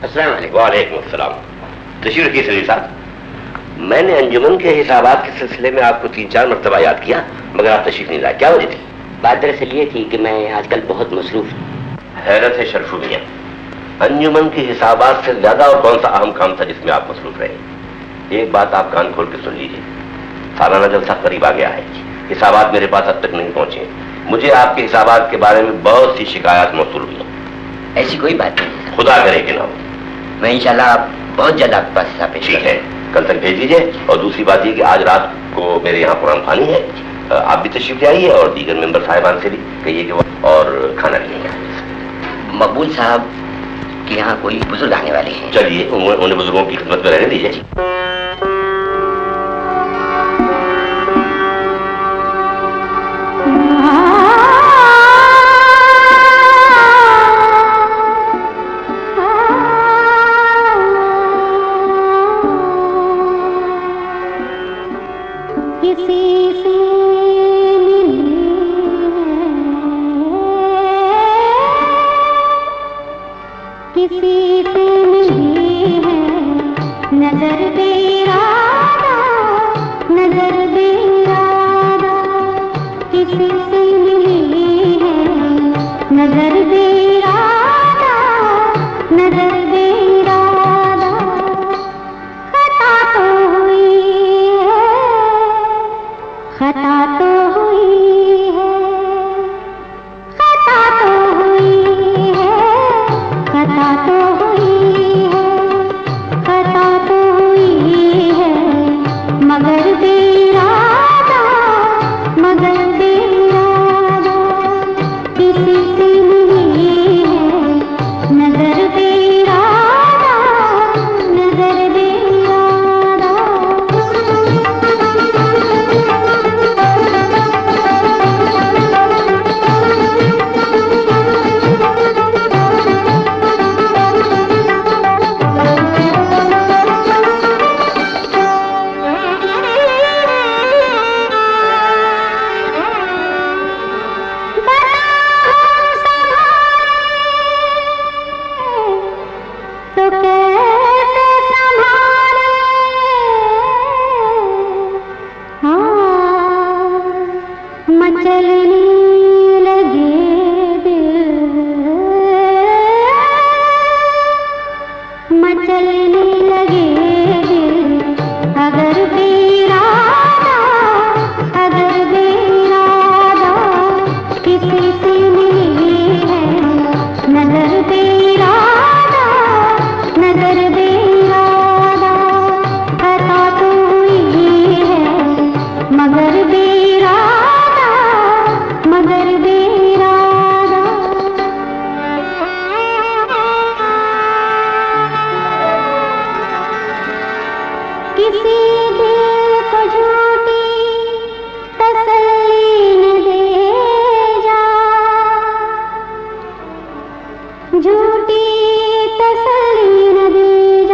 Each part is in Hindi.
अस्सलाम वालेकुम। वालेकुम अस्सलाम। तशरीफ रखिए सलीम साहब। मैंने अंजुमन के हिसाबात के सिलसिले में आपको 3-4 मरतबा याद किया, मगर आप तशरीफ नहीं लाए। क्या वजह थी? बात दरअसल ये थी कि मैं आजकल बहुत मसरूफ हूँ। हैरत है शरफू मियां, अंजुमन के हिसाबात से ज्यादा और कौन सा अहम काम था जिसमें आप मसरूफ रहे? एक बात आप कान खोल के सुन लीजिए, सालाना जलसा करीब आ गया है, हिसाबात मेरे पास अब तक नहीं पहुंचे। मुझे आपके हिसाबात के बारे में बहुत सी शिकायत मौसूल हुई। ऐसी कोई बात नहीं, खुदा करे कि ना हो। मैं इंशाल्लाह बहुत जल्द आपके पास हिसाब पेश ठीक है, कल तक भेज दीजिए। और दूसरी बात ये कि आज रात को मेरे यहाँ कुरान खानी है, आप भी तशरीफ ले आइए और दीगर मेंबर साहिबान से भी कहिए कि वो और खाना लेंगे। मकबूल साहब कि यहाँ कोई बुजुर्ग आने वाले हैं। चलिए उन्हें बुजुर्गों की खिदमत में रहने दीजिए। झूठी तसल्ली न दी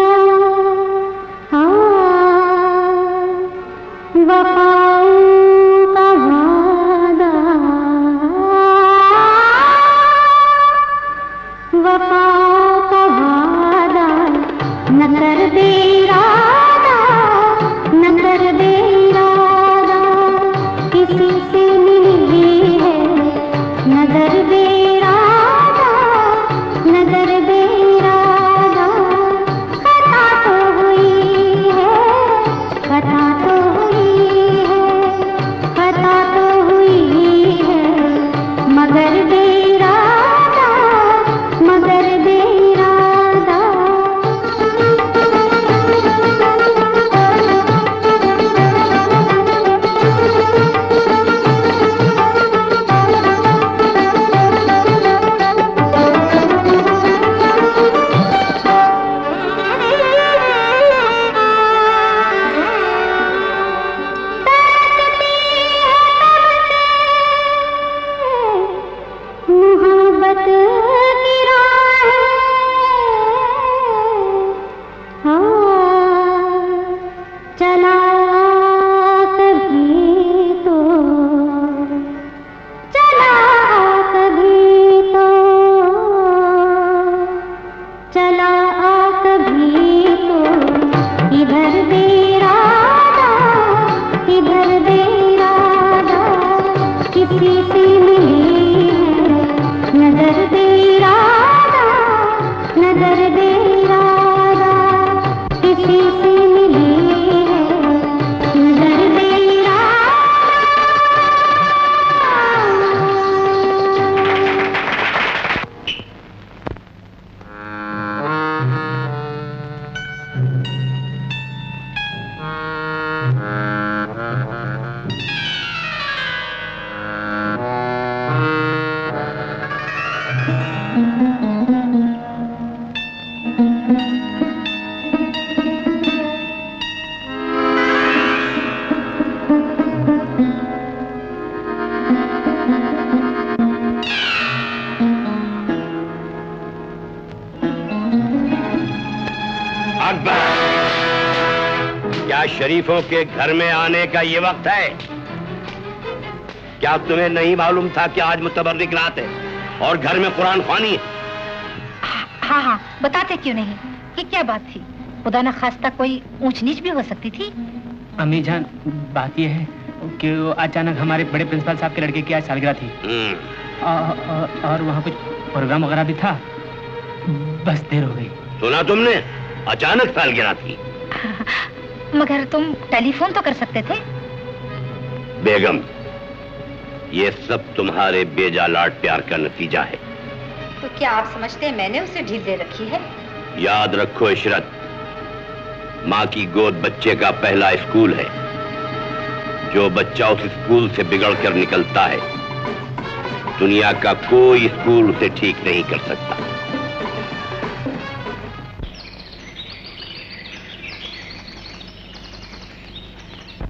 इधर दे राधा, इधर दे राधा, किसी से मिली है नजर दे राधा, नजर दे राधा, किसी से मिली है नजर दे राधा। क्या शरीफों के घर में आने का ये वक्त है? क्या तुम्हें नहीं मालूम था कि आज मुतबर्रिक रात है और घर में कुरान ख्वानी है? हाँ हाँ, बताते क्यों नहीं? ये क्या बात थी? खुदा न खास्ता कोई ऊंच नीच भी हो सकती थी। अम्मी जान, बात यह है कि अचानक हमारे बड़े प्रिंसिपल साहब के लड़के की आज सालगिरह थी और वहाँ कुछ प्रोग्राम वगैरह भी था, बस देर हो गई। सुना तुमने? अचानक सालगिरह थी। मगर तुम टेलीफोन तो कर सकते थे। बेगम, ये सब तुम्हारे बेजालाट प्यार का नतीजा है। तो क्या आप समझते हैं मैंने उसे ढील दे रखी है? याद रखो इशरत, माँ की गोद बच्चे का पहला स्कूल है। जो बच्चा उस स्कूल से बिगड़ कर निकलता है, दुनिया का कोई स्कूल उसे ठीक नहीं कर सकता।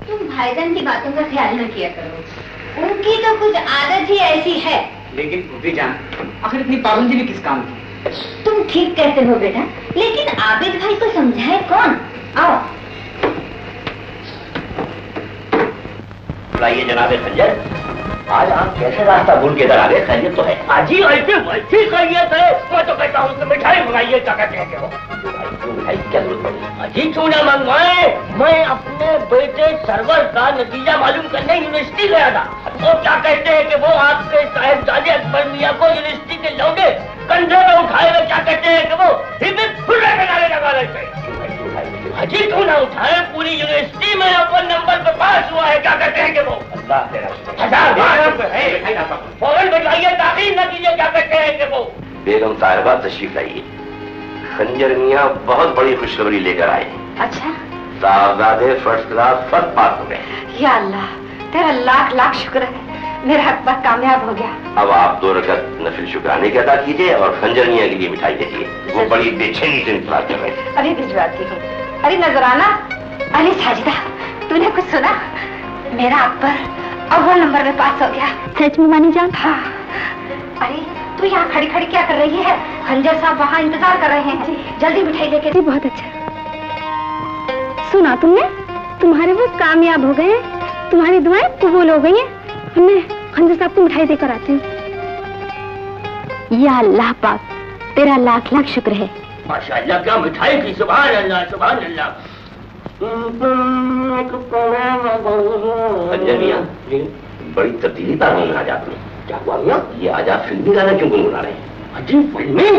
तुम भाईजान की बातों का ख्याल न किया करो, उनकी तो कुछ आदत ही ऐसी है। लेकिन फूफी जान, आखिर इतनी पाबंदी भी किस काम की? तुम ठीक कहते हो बेटा, लेकिन आबिद भाई को समझाए कौन? आओ। बुलाइए जनाबे खंजर, आज आप कैसे रास्ता भूल के इधर आ गए? खैरियत तो है? अजी ऐसे वैसी खैरियत है, मैं तो कहता हूँ मिठाई मंगाइए, क्या कहते हैं? मिठाई क्या जरूरत पड़ी? अजी क्यों ना मंगवाए? मैं अपने बेटे सरवर का नतीजा मालूम करने यूनिवर्सिटी गया था, और क्या कहते हैं कि वो आपके साहिबजादे अकबर मियाँ को यूनिवर्सिटी के लौटे कंधे में उठाए हुए, क्या कहते हैं कि वो हिम्मत खुले किनारे लगा रहे थे। अजी क्यों ना उठाए? पूरी यूनिवर्सिटी में अव्वल नंबर पे पास हुआ है, क्या कहते हैं कि वो? फौरन बताइए, ताकीद न कीजिए, क्या कहते हैं कि वो? बेगम साहिबा तशरीफ लाइए। खंजर मियाँ बहुत बड़ी खुशखबरी लेकर आए। अच्छा, साहबजादे फर्स्ट क्लास फर्स्ट पास हो गए। या अल्लाह, तेरा लाख लाख शुक्र है, मेरा अकबर कामयाब हो गया। अब आप 2 रकत नफिल शुक्राने के अदा कीजिए और खंजर मियाँ के लिए मिठाई दीजिए। वो बड़ी बेचैनी से इंतजार कर रहे हैं। अभी भिजवाती हूँ। अरे नजराना, अरे साजिदा, तूने कुछ सुना? मेरा अकबर अव्वल नंबर में पास हो गया। सच में मानी जान? हाँ। अरे तू यहाँ खड़ी खड़ी क्या कर रही है? खंजर साहब वहाँ इंतजार कर रहे हैं, जल्दी मिठाई लेके दे। बहुत अच्छा। सुना तुमने? तुम्हारे वो कामयाब हो गए, तुम्हारी दुआएं कबूल हो गई हैं। मैं खंजर साहब को मिठाई देकर आती हूँ। या अल्लाह पाक, तेरा लाख लाख शुक्र है। माशाअल्लाह, क्या मिठाई की! सुभान अल्लाह, सुभान अल्लाह। खंजर मियाँ, बड़ी तब्दीली पार होंगे आज आपने। क्या हुआ मियाँ? ये आज आप फिल्मी गाना क्यों गुनगुना रहे हैं? अजी फिल्मी?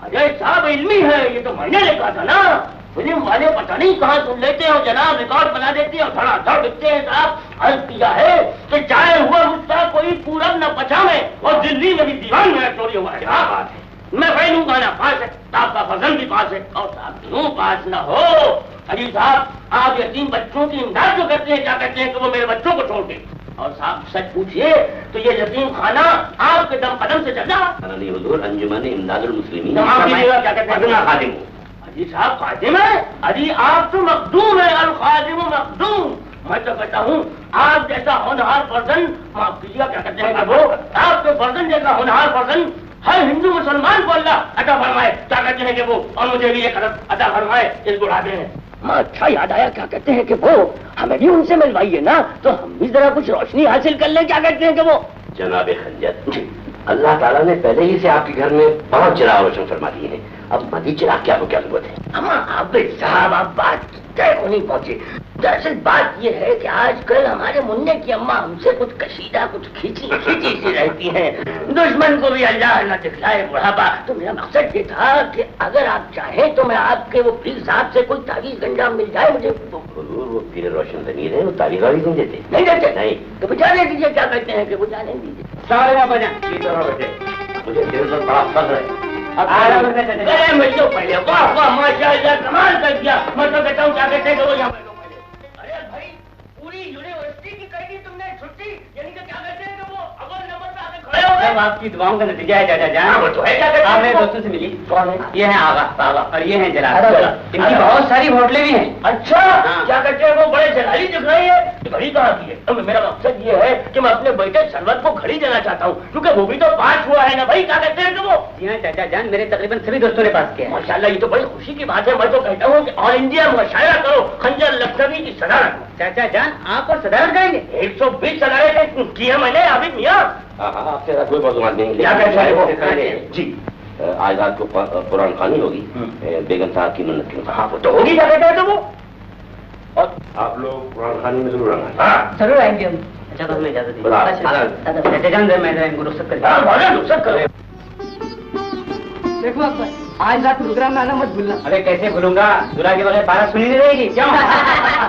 अजय साहब इल्मी है, ये तो मैंने लिखा था ना। फिल्म वाले पता नहीं कहाँ सुन लेते हैं, जनाब रिकॉर्ड बना देते हैं और धड़ाधड़ लिखते हैं। साहब अर्ज किया है कि चाहे हुआ मुझसा कोई पूरब न पछावे, और दिल्ली में भी दीवान में चोरी हुआ है। क्या बात है! मैं फैलू गाना पास है, आपका फजल भी पास है, और साहब क्यों पास न हो? अजी साहब, आप यतीम बच्चों की इमदाद जो करते हैं, क्या कहते हैं कि वो मेरे बच्चों को छोड़ के। और साहब सच पूछिए तो ये यतीम खाना आपके दम कदम से चल रहा? नहीं हुजूर, अंजुमन इमदादुल मुस्लिमीन। क्या कहते हैं? खादिम। अजी साहब खादिम है? अजी आप तो मखदूम है, अल खादिम मखदूम। मैं तो कहता हूँ आप जैसा होनहार पर्सन, माफ कीजिएगा, क्या कहते हैं वो, आपके पर्सन जैसा होनहार पर्सन हर हिंदू मुसलमान को अल्लाह अता फरमाए, क्या कहते हैं कि वो, और मुझे भी ये करम अता फरमाए, इस बुढ़ापे में। अच्छा याद आया, क्या कहते हैं कि वो, हमें भी उनसे मिलवाइए ना, तो हम भी जरा कुछ रोशनी हासिल कर लें, क्या कहते हैं कि वो? जनाबे खंजर, अल्लाह ताला ने पहले ही से आपके घर में बहुत चिराग रोशन फरमा दिए हैं, अब मजीद चिराग की आपको क्या जरूरत है? अम्मा आबिद साहब, आप बात तय को नहीं पहुंचे। दरअसल बात यह है कि आजकल हमारे मुन्ने की अम्मा हमसे कुछ कशीदा, कुछ खींची सी रहती हैं। दुश्मन को भी अल्लाह न दिखलाए बुढ़ापा। तो मेरा मकसद ये था कि अगर आप चाहें तो मैं आपके वो पीर साहब से कोई तावीज गंजा मिल जाए मुझे। तो वो पीर रोशन जमीर है, वो तावीज वावीज नहीं देते? नहीं देते? नहीं। तो बुझाने दीजिए, क्या कहते हैं कि बुझाने दीजिए। सारे बजा मुझे दिल पर बड़ा फख्र है। अरे मिल पहले, वाह वाह माशाअल्लाह, कमाल कर दिया। मैं तो कहता हूँ क्या कहते हैं कि वो यहाँ बैठो पहले। अरे भाई पूरी यूनिवर्सिटी की कर दी तुमने छुट्टी, यानी कि क्या कहते हैं कि वो अव्वल नंबर पे आके खड़े हो गए। आपकी दुआओं का नतीजा है चाचा जान। वो तो है, क्या कहते हैं? आप मेरे दोस्तों से मिली। कौन है? ये है आगा आगा। और ये है जलाल। अरे, इनकी अरे। बहुत सारी होटलें भी हैं। अच्छा, क्या कहते हैं वो बड़े जलाली दिख रही है। घड़ी कहाँ की है? अब मेरा मकसद ये है कि मैं अपने बेटे सरवत को घड़ी देना चाहता हूँ, क्योंकि वो भी तो पास हुआ है ना भाई। क्या कहते हैं कि वो? जी हाँ चाचा जान, मेरे तकरीबन सभी दोस्तों ने पास किया है। माशाल्लाह, ये तो बड़ी खुशी की बात है। मैं तो कहता हूँ कि ऑल इंडिया मुशायरा करो, खंजर लखनवी की सदारत। चाचा जान आप और सदारत करेंगे? 120 सदारतें की है मैंने अभी मियाँ। आपसे कोई मालूमात नहीं। क्या कहते हैं वो? जी, आज रात को कुरान खानी होगी बेगम साहब की मन्नत के अनुसार। हाँ, वो तो होगी। क्या कहते हैं तो वो? और आप लोग कुरान खानी में जरूर आना। हाँ, जरूर आएंगे हम। अच्छा तो हमें इजाजत दीजिए। चाचा जान मैं इनको रुखसत कर हाँ, बहुत रुखसत करो। देखो अकबर, आज रात प्रोग्राम में आना मत भूलना। अरे कैसे भूलूंगा, दूल्हा के बगैर बारात सुनी नहीं रहेगी क्यों?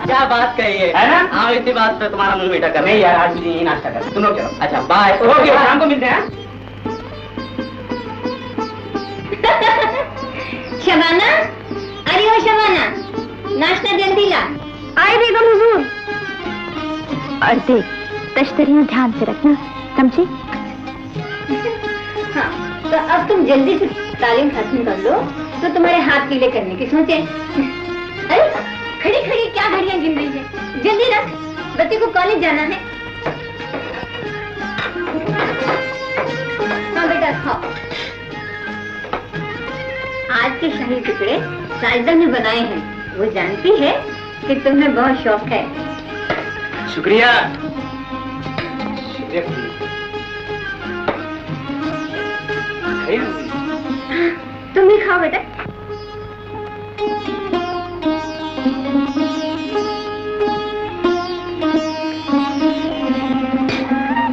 क्या बात कही है ना? हाँ इसी बात पे तुम्हारा मुंह मीठा कर। नहीं यार, आज मुझे यही नाश्ता कर। सुनो चलो। अच्छा बाय, ओके शाम को मिलते हैं। शबाना, अरे ओ शबाना, नाश्ता जल्दी ला। आए बेगम हुजूर। और देख, तश्तरियां ध्यान से रखना, समझी? हाँ, तो अब तुम जल्दी से तालीम खत्म कर लो तो तुम्हारे हाथ पीले करने की सोचे। अरे खड़ी खड़ी क्या घड़ियां गिन रही है? जल्दी रख, बच्चे को कॉलेज जाना है। हाँ बेटा खाओ। आज के शाही टुकड़े साजिदा ने बनाए हैं। वो जानती है कि तुम्हें बहुत शौक है। शुक्रिया। तुम भी खाओ बेटा।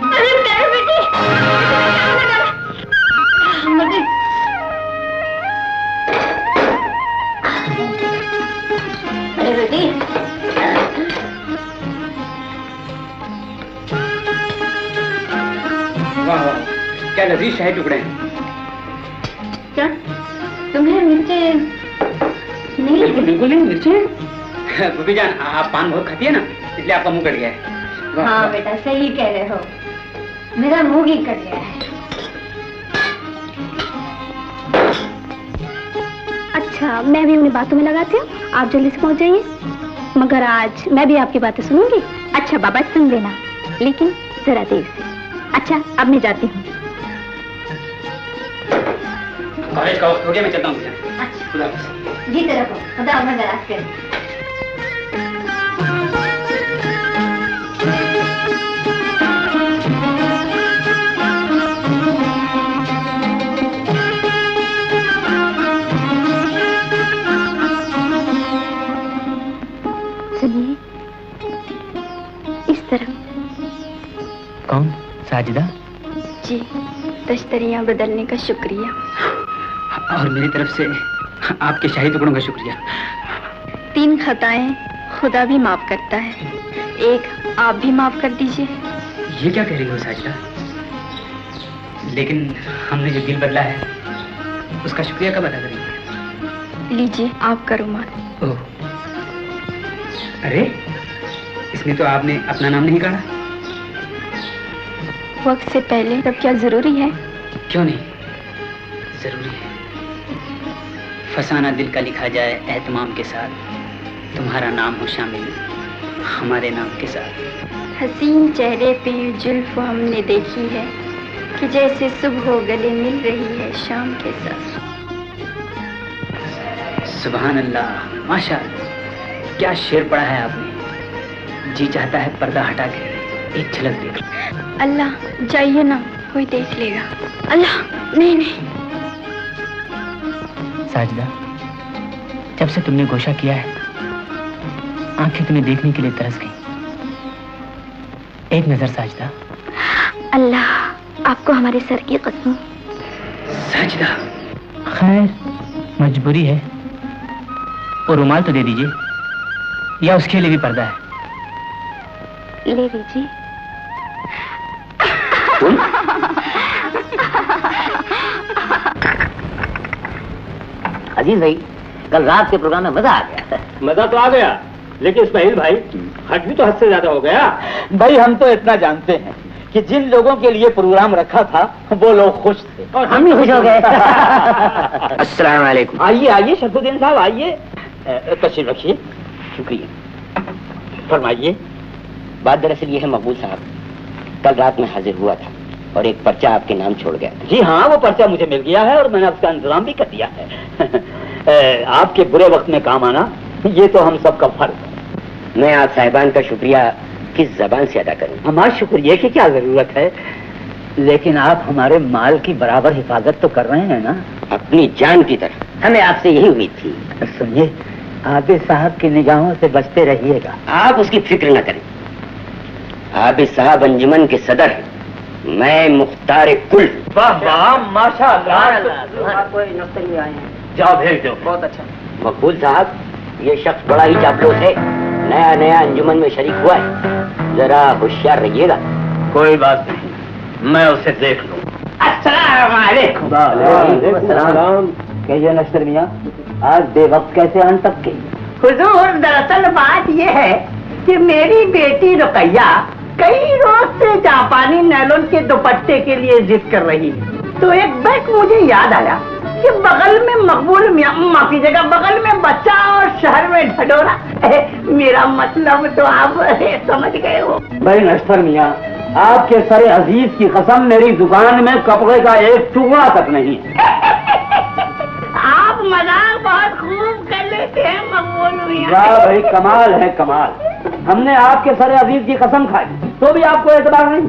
अरे मेरे बेटी, अरे बेटी, वाह वाह, क्या लजीज शाही टुकड़े हैं। क्या तुम्हें मिर्चे नहीं? बिल्कुल बिल्कुल नहीं, मिर्ची। बूबी जान आप पान बहुत खाती है ना, इसलिए आपका मुंह कट गया है। वाह, हाँ वाह। बेटा सही कह रहे हो, मेरा मुंह ही कट गया है। अच्छा, मैं भी उन्हें बातों में लगाती हूँ, आप जल्दी से पहुँच जाइए। मगर आज मैं भी आपकी बातें सुनूंगी। अच्छा बाबा सुन लेना, लेकिन जरा देर से। अच्छा अब मैं जाती हूँ। कॉलेज का वक्त हो गया, मैं चलता हूँ। अच्छा खुदा हाफिज़। जीते रहो, खुदा उम्र दराज करे। सुनिए, इस तरफ। कौन? साजिदा? जी, तश्तरियां बदलने का शुक्रिया। और मेरी तरफ से आपके शाही टुकड़ों का शुक्रिया। 3 खताएं खुदा भी माफ करता है, एक आप भी माफ कर दीजिए। ये क्या कह रही हो साजिदा? लेकिन हमने जो दिल बदला है उसका शुक्रिया कब अदा करेंगे? लीजिए आपका रुमाल। ओह, अरे इसमें तो आपने अपना नाम नहीं काढ़ा। वक्त से पहले तब क्या जरूरी है? क्यों नहीं, जरूरी है। फसाना दिल का लिखा जाए एहतमाम के साथ, तुम्हारा नाम हो शामिल हमारे नाम के साथ। हसीन चेहरे पे जुल्फ हमने देखी है कि जैसे सुबह गले मिल रही है शाम के साथ। सुभान अल्लाह, माशाअल्लाह, क्या शेर पढ़ा है आपने। जी चाहता है पर्दा हटा के एक झलक देख। अल्लाह जाइए ना, कोई देख लेगा। अल्लाह नहीं नहीं। साजिदा, जब से तुमने गोशा किया है आंखें तुम्हें देखने के लिए तरस गई। एक नजर साजिदा। अल्लाह आपको हमारे सर की कसम। साजिदा, खैर मजबूरी है। वो रुमाल तो दे दीजिए, या उसके लिए भी पर्दा है? ले लीजिए। अजीज भाई, कल रात के प्रोग्राम में मजा आ गया। मजा तो आ गया, लेकिन इस्माइल भाई खर्च भी तो हद से ज्यादा हो गया। भाई हम तो इतना जानते हैं कि जिन लोगों के लिए प्रोग्राम रखा था वो लोग खुश थे और हम भी खुश हो गए। अस्सलाम वालेकुम। आइए आइए शरफुद्दीन साहब, आइए, तशरीफ रखिए। शुक्रिया। फरमाइए। बात दरअसल ये है मकबूल साहब, कल रात में हाजिर हुआ था और एक पर्चा आपके नाम छोड़ गया था। जी हाँ, वो पर्चा मुझे मिल गया है और मैंने उसका इंतजाम भी कर दिया है। आपके बुरे वक्त में काम आना ये तो हम सबका फर्ज है। मैं आप साहिबान का शुक्रिया किस जबान से अदा करूं? हमारे शुक्रिया की क्या जरूरत है, लेकिन आप हमारे माल की बराबर हिफाजत तो कर रहे हैं ना? अपनी जान की तरह। हमें आपसे यही उम्मीद थी। सुनिए, आबिद साहब की निगाहों से बचते रहिएगा। आप उसकी फिक्र न करें। आबिद साहब अंजुमन के सदर हैं, मैं मुख्तार कुल। वाह वाह, माशाअल्लाह। कोई नौकरी में आए हैं, जाओ भेज दो। बहुत अच्छा। मकबूल साहब, ये शख्स बड़ा ही चापलूस है, नया नया अंजुमन में शरीक हुआ है, जरा होशियार रहिएगा। कोई बात नहीं, मैं उसे देख लूं। अस्सलाम वालेकुम। कहिए नश्तर मियां, आज बेवक्त कैसे आन तक के? हुजूर, दरअसल बात ये है कि मेरी बेटी रुकैया कई रोज से जापानी नैलोन के दुपट्टे के लिए जिद कर रही है, तो एक बैग मुझे याद आया कि बगल में मकबूल मियां, माफी जगह बगल में बच्चा और शहर में ढडोरा। मेरा मतलब तो आप समझ गए हो। भाई नश्तर मियां, आपके सरे अजीज की कसम, मेरी दुकान में कपड़े का एक टुकड़ा तक नहीं। आप मजाक बहुत खूब कर लेते हैं मकबूल मियां। वाह भाई, कमाल है कमाल। हमने आपके सरे अजीज की कसम खाई तो भी आपको एतबार नहीं।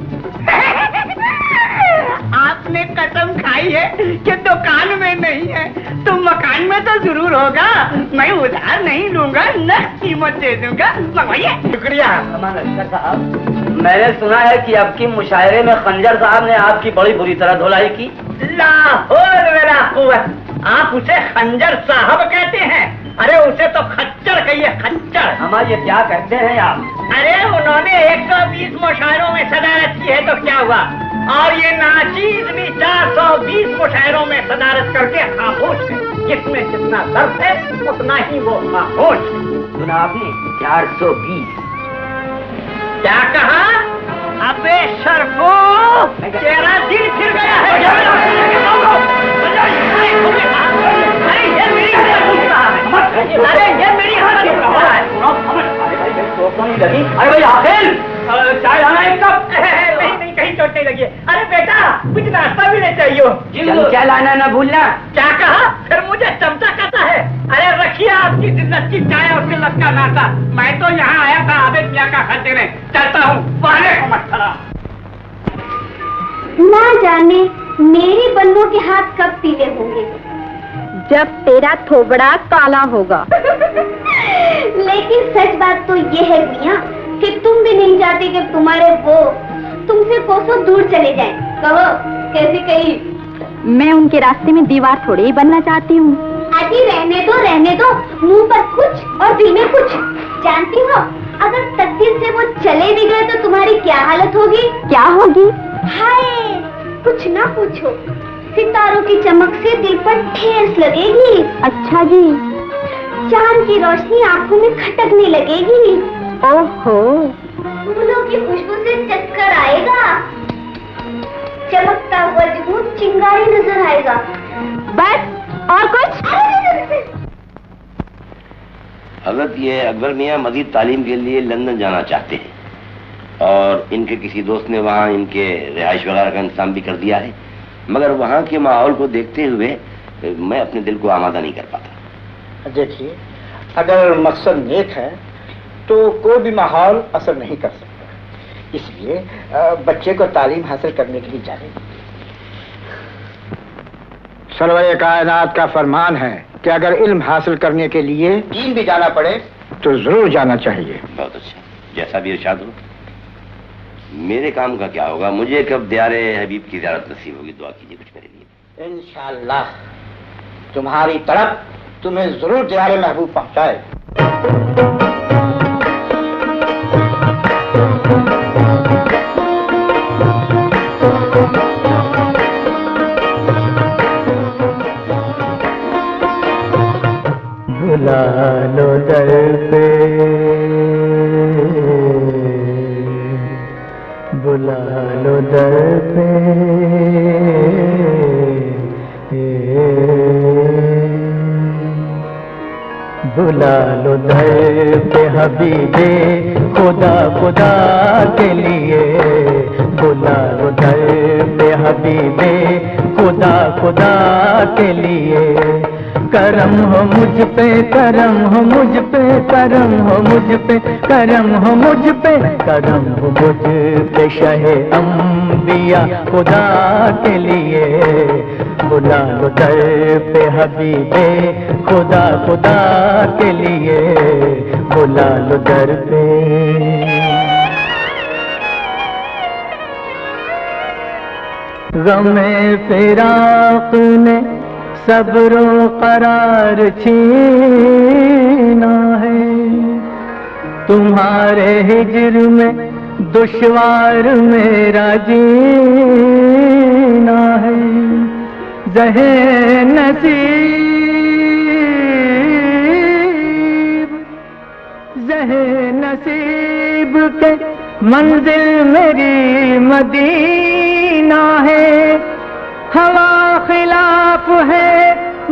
आपने कसम खाई है कि दुकान में नहीं है तो मकान में तो जरूर होगा। मैं उधार नहीं लूंगा, नकद कीमत दे दूंगा। शुक्रिया। साहब, मैंने सुना है कि आपकी मुशायरे में खंजर साहब ने आपकी बड़ी बुरी तरह धुलाई की। लाहौर मेरा कुव्वत, आप उसे खंजर साहब कहते हैं? अरे उसे तो खच्चर कहिए, खच्चर। हमारे ये क्या कहते हैं आप? अरे उन्होंने 120 मुशायरों में सदारत की है तो क्या हुआ, और ये नाचीज भी 420 मुशायरों में सदारत करके खामोश है। जिसमें जितना दर्द है उतना ही वो खामोश है। सुना आपने? 420। क्या कहा? अबे शर्फो, तेरा दिल फिर गया है। अरे ये मेरी हाथ है। अरे भाई आखिर चाय लाना एक कप। नहीं, कहीं चोट नहीं लगी है। अरे बेटा, कुछ नाश्ता भी नहीं चाहिए। चमचा लाना ना भूलना। क्या कहा? फिर मुझे चमचा कहता है? अरे रखिए आपकी जिल्लत की चाय और जिल्लत का नाश्ता। मैं तो यहाँ आया था आबिद मियां का खत देने, चलता हूँ। वालेकुम अस्सलाम। ना जाने मेरी बन्नों के हाथ कब पीले होंगे, जब तेरा थोबड़ा काला होगा। लेकिन सच बात तो ये है मियां कि तुम भी नहीं चाहते कि तुम्हारे वो तुमसे कोसों दूर चले जाएं। कहो कैसे कही? मैं उनके रास्ते में दीवार थोड़ी ही बनना चाहती हूँ। अजी रहने दो, मुंह पर कुछ और दिल में कुछ। जानती हो, अगर तकदीर से वो चले भी गए तो तुम्हारी क्या हालत होगी? क्या होगी? हाय, कुछ ना पूछो, सितारों की चमक से दिल पर ठेस लगेगी। अच्छा जी। चांद की रोशनी आंखों में खटकने लगेगी। ओहो। फूलों की खुशबू से चक्कर आएगा, चमकता हुआ जुनून चिंगारी नजर आएगा। बस और कुछ? हजरत, ये अकबर मियाँ मजीद तालीम के लिए लंदन जाना चाहते हैं और इनके किसी दोस्त ने वहाँ इनके रिहाइश वगैरह का इंतजाम भी कर दिया है, मगर वहाँ के माहौल को देखते हुए मैं अपने दिल को आमादा नहीं कर पाता। देखिए, अगर मकसद नेक है तो कोई भी माहौल असर नहीं कर सकता, इसलिए बच्चे को तालीम हासिल करने के लिए जाने। सरवर कायनात का फरमान है कि अगर इल्म हासिल करने के लिए चीन भी जाना पड़े तो जरूर जाना चाहिए। बहुत अच्छा, जैसा भी इरशाद हो। मेरे काम का क्या होगा? मुझे कब दियारे हबीब की ज़ियारत नसीब होगी? दुआ कीजिए कुछ मेरे लिए। इंशाअल्लाह तुम्हारी तरफ तुम्हें जरूर दियारे महबूब पहुंचाए। बुला लो दर पे, बुला लो दर पे, बुला लो दर पे हबीबे खुदा खुदा के लिए, बुला लो दर पे हबीबे खुदा खुदा के लिए। करम हो मुझ पे, करम हो मुझ पे, करम हो मुझ पे, करम हो मुझ पे, करम हो मुझ पे शहे अंबिया खुदा के लिए। बुला लो दर पे हबीबे खुदा खुदा के लिए, बुला लो दर पे। गमे फिराक ने सब्रो करार छीना है, तुम्हारे हिज्र में दुश्वार मेरा जीना है। ज़हे नसीब के मंजिल मेरी मदीना है। हवा खिलाफ है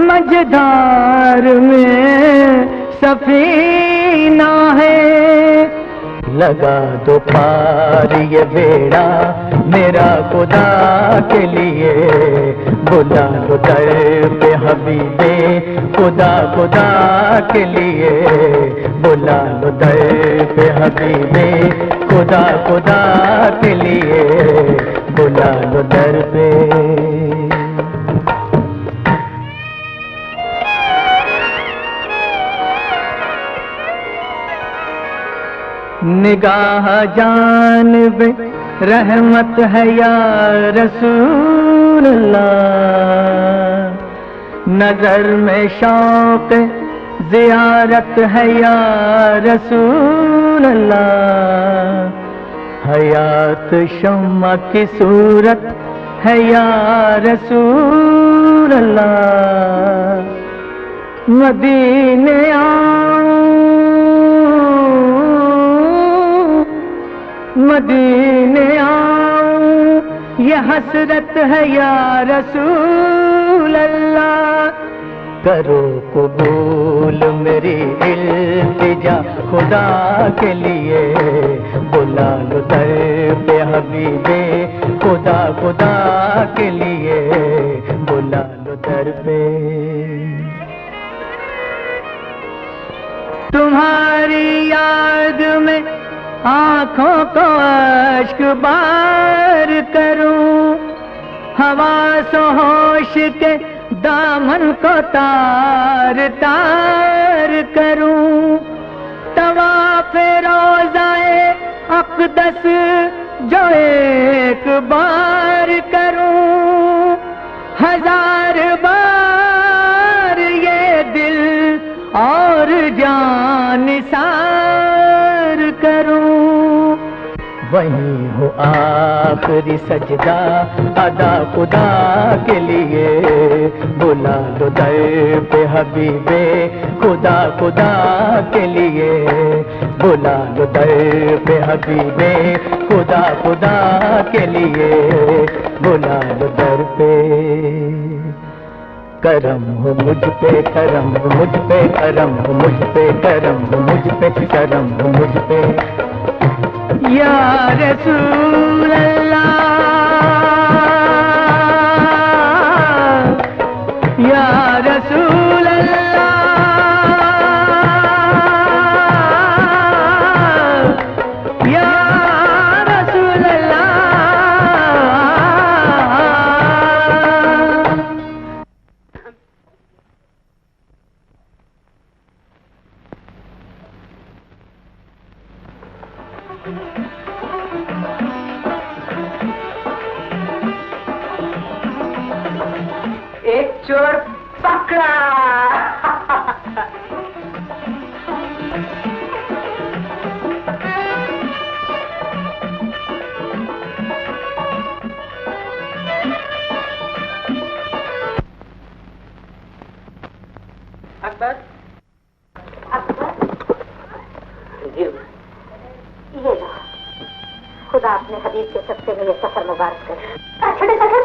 मझधार में सफीना है। लगा दो पार ये बेड़ा मेरा खुदा के लिए, बुला लो दर पे हबीबे खुदा खुदा के लिए, बुला लो दर पे हबीबे खुदा खुदा के लिए, बुला लो दर पे। निगाह जानिबे रहमत है या रसूल अल्लाह, नजर में शौक ज़ियारत है या रसूल अल्लाह। हयात शम्मा की सूरत है या रसूल अल्लाह। मदीने मदीने आऊं ये हसरत है या रसूल अल्लाह। करो कबूल मेरी इल्तिजा खुदा के लिए, बुला लो दर पे हबीबे खुदा खुदा के लिए, बुला लो दर पे। तुम्हारी याद में आँखों को अश्क बार करूं, हवास होश के दामन को तार तार करूं। तवाफ़े रोज़ाए अक़दस जो एक बार करूं, हजार बार ये दिल और जान निसार करूं। वहीं हो आखिरी सजदा अदा खुदा के लिए, बुला लो दर पे हबीबे खुदा खुदा के लिए, बुला लो दर पे हबीबे खुदा खुदा के लिए, बुला लो दर पे। करम हो मुझ पे, करम हो मुझ पे, करम हो मुझ पे, करम हो मुझ पे, करम हो मुझ पे। या रसूल अल्लाह, या रसूल अल्लाह, या रसूल अल्लाह। एक चोर पकड़ा। अकबर, ये लो, खुदा अपने हबीब के सबसे में ये सफर मुबारक करे। छोटे सफर,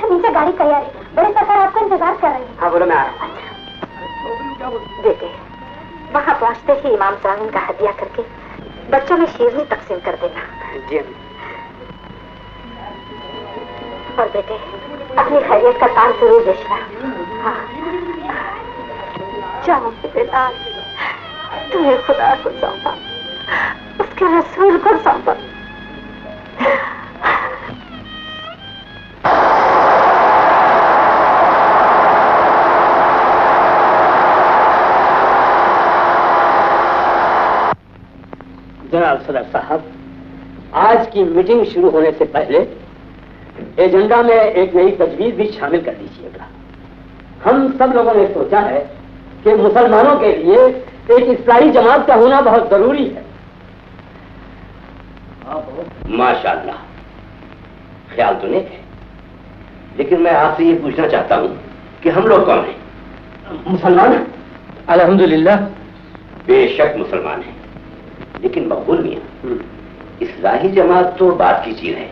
नीचे गाड़ी तैयार है, बड़े सफर आपको इंतजार कर रहे हैं। हाँ बोलो, मैं आ रहा हूँ। बेटे, वहाँ पहुँचते ही इमाम साहब का हदिया करके बच्चों में शेरनी तकसीम कर देना। जी। और बेटे, अपनी खैरियत का तार जरूर बेचना। हाँ, जाओ बेटा, तुम्हें खुदा को सौंपा, उसके रसूल को सौंपा। जनाब सदर साहब, आज की मीटिंग शुरू होने से पहले एजेंडा में एक नई तजवीज भी शामिल कर दीजिएगा। हम सब लोगों ने सोचा है कि मुसलमानों के लिए एक इस्लाही जमात का होना बहुत जरूरी है। माशाअल्लाह, ख्याल तो नेक है, लेकिन मैं आपसे ये पूछना चाहता हूँ कि हम लोग कौन हैं? मुसलमान? अल्हम्दुलिल्लाह। बेशक मुसलमान हैं, लेकिन मकबूल मियां, इस्लाही जमात तो बात की चीज है।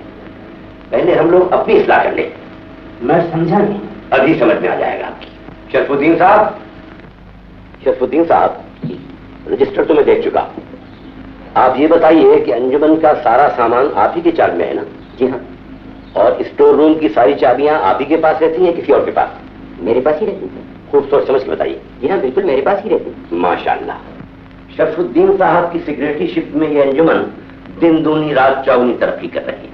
पहले हम लोग अपनी इस्लाह कर लें। मैं समझा नहीं। अभी समझ में आ जाएगा आपकी। शरफुद्दीन साहब, शरफुद्दीन साहब, रजिस्टर तो मैं देख चुका। आप ये बताइए कि अंजुमन का सारा सामान आप ही के चार्ज में है ना? जी हाँ। और स्टोर रूम की सारी चाबियां आप ही के पास रहती हैं, किसी और के पास? मेरे पास ही रहती है। खूब सोच समझ के बताइए। जी हाँ, बिल्कुल मेरे पास ही रहती है। माशाअल्लाह। शरफुद्दीन साहब की सेक्रेटरीशिप में ये अंजुमन दिन दूनी रात चौगुनी तरक्की कर रही है।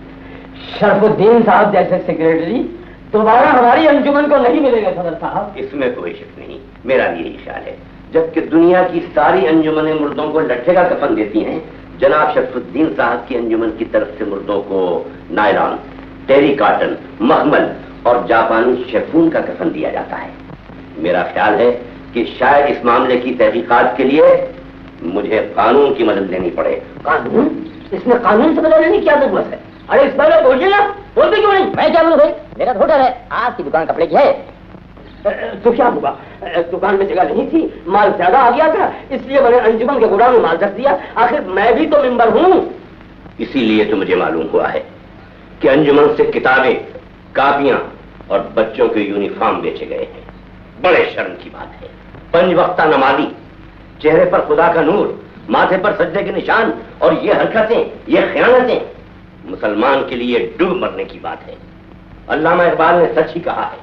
शरफुद्दीन साहब जैसे सेक्रेटरी दोबारा हमारी अंजुमन को नहीं मिलेगा सदर साहब। इसमें कोई शक नहीं, मेरा भी यही ख्याल है। जबकि दुनिया की सारी अंजुमनें मुर्दों को लट्ठे का कफन देती हैं, जनाब शरफुद्दीन साहब की अंजुमन की तरफ से मुर्दों को नायलॉन, टेरी कॉटन, मखमल और जापानी शेफून का कफन दिया जाता है। मेरा ख्याल है कि शायद इस मामले की तहकीकात के लिए मुझे कानून की मदद लेनी पड़े। कानून? इसमें कानून से मदद लेने की क्या जरूरत है? अरे इस बार बोलिए ना, बोलते क्यों नहीं? मैं क्या बोलूं भाई, मेरा तो होटल है, आपकी दुकान कपड़े की है। तो क्या हुआ, दुकान में जगह नहीं थी, माल ज्यादा आ गया था, इसलिए मैंने अंजुमन के गोदाम में माल रख दिया। आखिर मैं भी तो मेंबर हूँ। इसीलिए तो मुझे मालूम हुआ है कि अंजुमन से किताबें, कापियां और बच्चों के यूनिफॉर्म बेचे गए हैं। बड़े शर्म की बात है। 5 वक्ता नमाजी, चेहरे पर खुदा का नूर, माथे पर सज्जे के निशान, और ये हरकतें, ये खयानतें मुसलमान के लिए डूब मरने की बात है। अल्लामा इकबाल ने सच ही कहा है,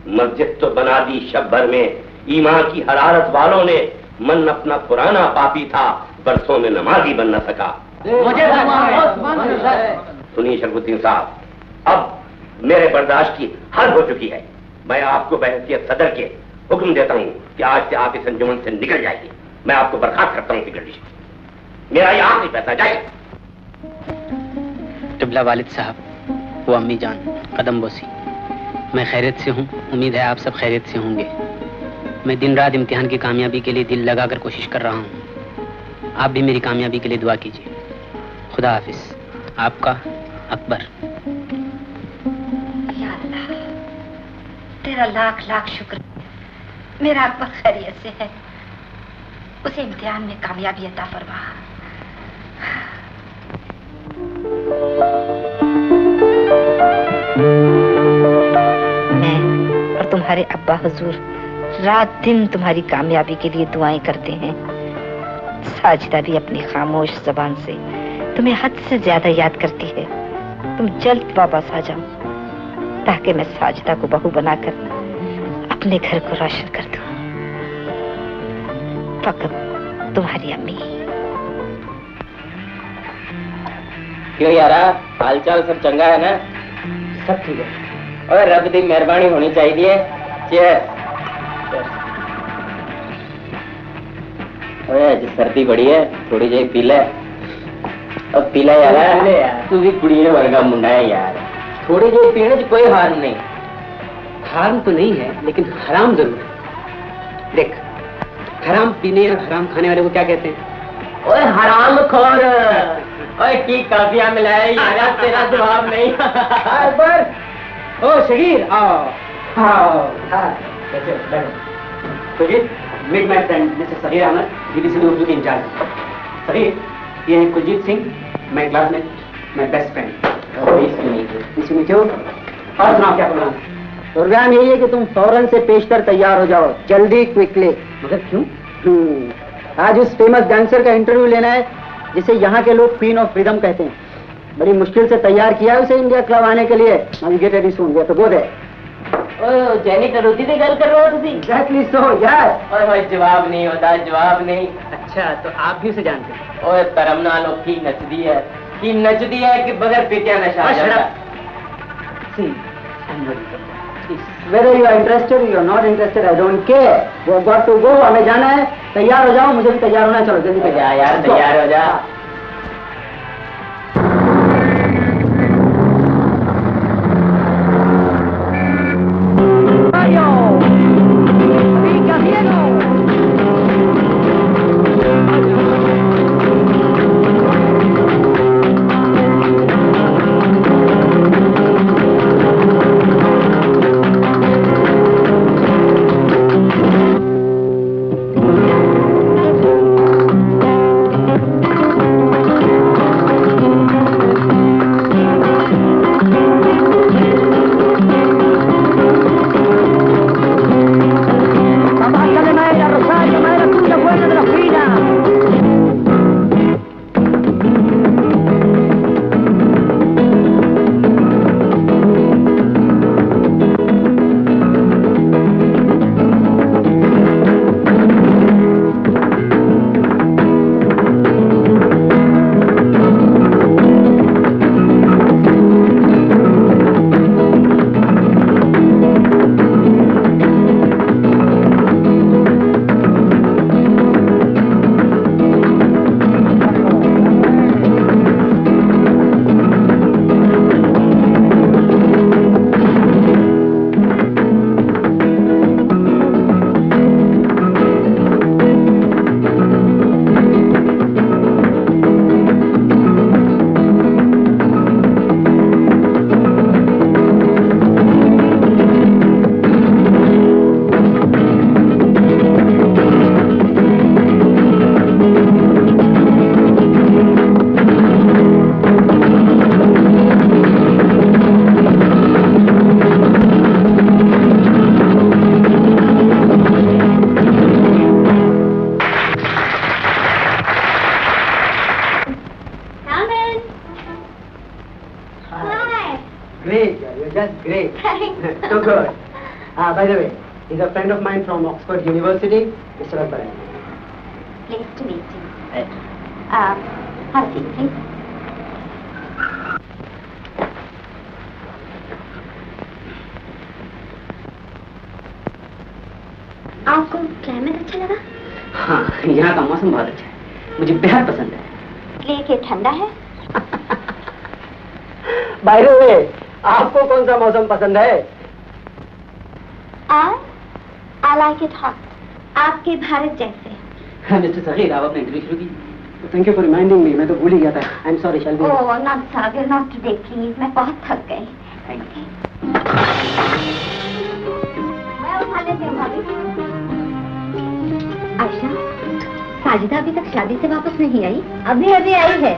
मस्जिद तो बना दी शब भर में, ईमान की हरारत वालों ने, मन अपना पुराना पापी था, बरसों में नमाजी बन न सका। सुनिए शरफुद्दीन साहब, अब मेरे बर्दाश्त की हद हो चुकी है। मैं आपको बहैसियत सदर के हुक्म देता हूँ कि आज से आप इस अंजुमन से निकल जाइए। मैं आपको बर्खास्त करता हूँ सेक्रेटरी। मेरा ये आखिरी पैसा, जाइए। टिबला वालिद साहब, वो अम्मी जान, कदम बोसी, मैं खैरियत से हूँ। उम्मीद है आप सब खैरियत से होंगे। मैं दिन रात इम्तिहान की कामयाबी के लिए दिल लगाकर कोशिश कर रहा हूँ। आप भी मेरी कामयाबी के लिए दुआ कीजिए। खुदा हाफिज। आपका अकबर। या अल्लाह, तेरा लाख लाख शुक्र। मेरा अकबर खैरियत से है, उसे इम्तिहान में कामयाबी अता फरमा। मैं और तुम्हारे अब्बा हुजूर रात दिन तुम्हारी कामयाबी के लिए दुआएं करते हैं। साजिदा भी अपनी खामोश जबान से तुम्हें हद से ज्यादा याद करती है। तुम जल्द वापस आ जाओ ताकि मैं साजिदा को बहू बनाकर अपने घर को रोशन कर दूं। फकत तुम्हारी अम्मी। क्यों यारा, हालचाल सब चंगा है ना? सब ठीक है। और रब दी मेहरबानी होनी चाहिए। चेयर। अरे सर्दी बड़ी है, थोड़ी जी पी ले। अब पीला यार तू भी कुड़ी ने वर्गा मुंडा है यार, थोड़ी देर पीने से कोई हार्म नहीं। हार्म तो नहीं है लेकिन हराम जरूर है। देख, हराम पीने और हराम खाने वाले को क्या कहते हैं? ओए हराम खोर, ओए की काफिया मिलाए यार, तेरा जवाब नहीं। अकबर, ओ शगीर, आओ आओ। बैठो बैठो। Kuljeet, meet my friend mister Sahir Ahmed, DDC group के इंचार्ज। सहीर, ये है Kuljeet Singh, my classmate, my best friend. और सुनाओ क्या प्रोग्राम? प्रोग्राम यही है कि तुम फौरन से पेशतर तैयार हो जाओ, जल्दी, क्विकली। मगर क्यों? आज उस फेमस डांसर का इंटरव्यू लेना है जिसे यहाँ के लोग क्वीन ऑफ फ्रीडम कहते हैं। बड़ी मुश्किल से तैयार किया है उसे इंडिया क्लब आने के लिए। Now get ready soon, we have to go there. ओए जैनी टरूती की गल कर रहे हो तुसी? Exactly so yes. ओए जवाब नहीं होता, जवाब नहीं। अच्छा, तो आप भी उसे जानते हैं? ओए तरम नालो की नचदी है कि बगैर पीतिया नशा आ जाता। See, Whether you are interested or you are not interested, I don't care. We have got to go. हमें जाना है। तैयार हो जाओ, मुझे भी तैयार होना है। चलो जल्दी हो जा यार, तैयार हो जा। By the way, he's a friend of mine from Oxford University, Mr. Akbar. Pleased to meet you. Have a seat, please. आपको क्लाइमेट अच्छा लगा? हाँ, यहाँ का मौसम बहुत अच्छा है, मुझे बेहद पसंद है। इसलिए कि ठंडा है? By the way, आपको कौन सा मौसम पसंद है? I like it hot. आपके भारत जैसे। मिस्टर सगीर, आप अपना इंटरव्यू शुरू कीजिए। Thank you for reminding me. मैं तो भूल ही गया था। I'm sorry, shall we? Oh, not Sagar, not today, please. मैं बहुत थक गई। Thank you. मैं उठा लेती हूँ भाभी। आयशा, साजिदा अभी तक शादी से वापस नहीं आई? अभी अभी आई है।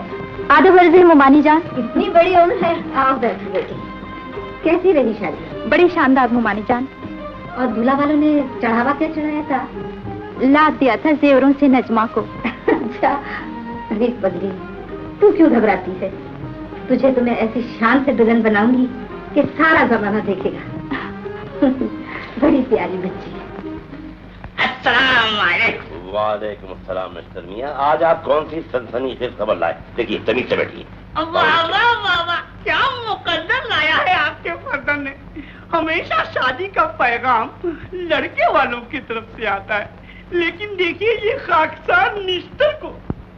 आधे वर्ष है मुमानी जान। इतनी बड़ी उम्र है। आओ बैठ बेटी। कैसी रही शादी? बड़ी शानदार मुमानी जान। और दूल्हा वालों ने चढ़ावा क्या चढ़ाया था? लाद दिया था जेवरों से नजमा को। अच्छा, अरे बदली, तू क्यों घबराती है? तुझे तो मैं ऐसी शान से दुल्हन बनाऊंगी कि सारा जमाना देखेगा। बड़ी प्यारी बच्ची है। अस्सलाम वालेकुम। वालेकुम अस्सलाम मिस्टर मियां, आज आप कौन सी सनसनीखेज खबर लाए? देखिए, तमीज से बैठिए। वाह वाह वाह वाह, क्या मुकद्दर लाया है आपके फर्जन ने। हमेशा शादी का पैगाम लड़के वालों की तरफ से आता है, लेकिन देखिए ये खाकसार निश्तर को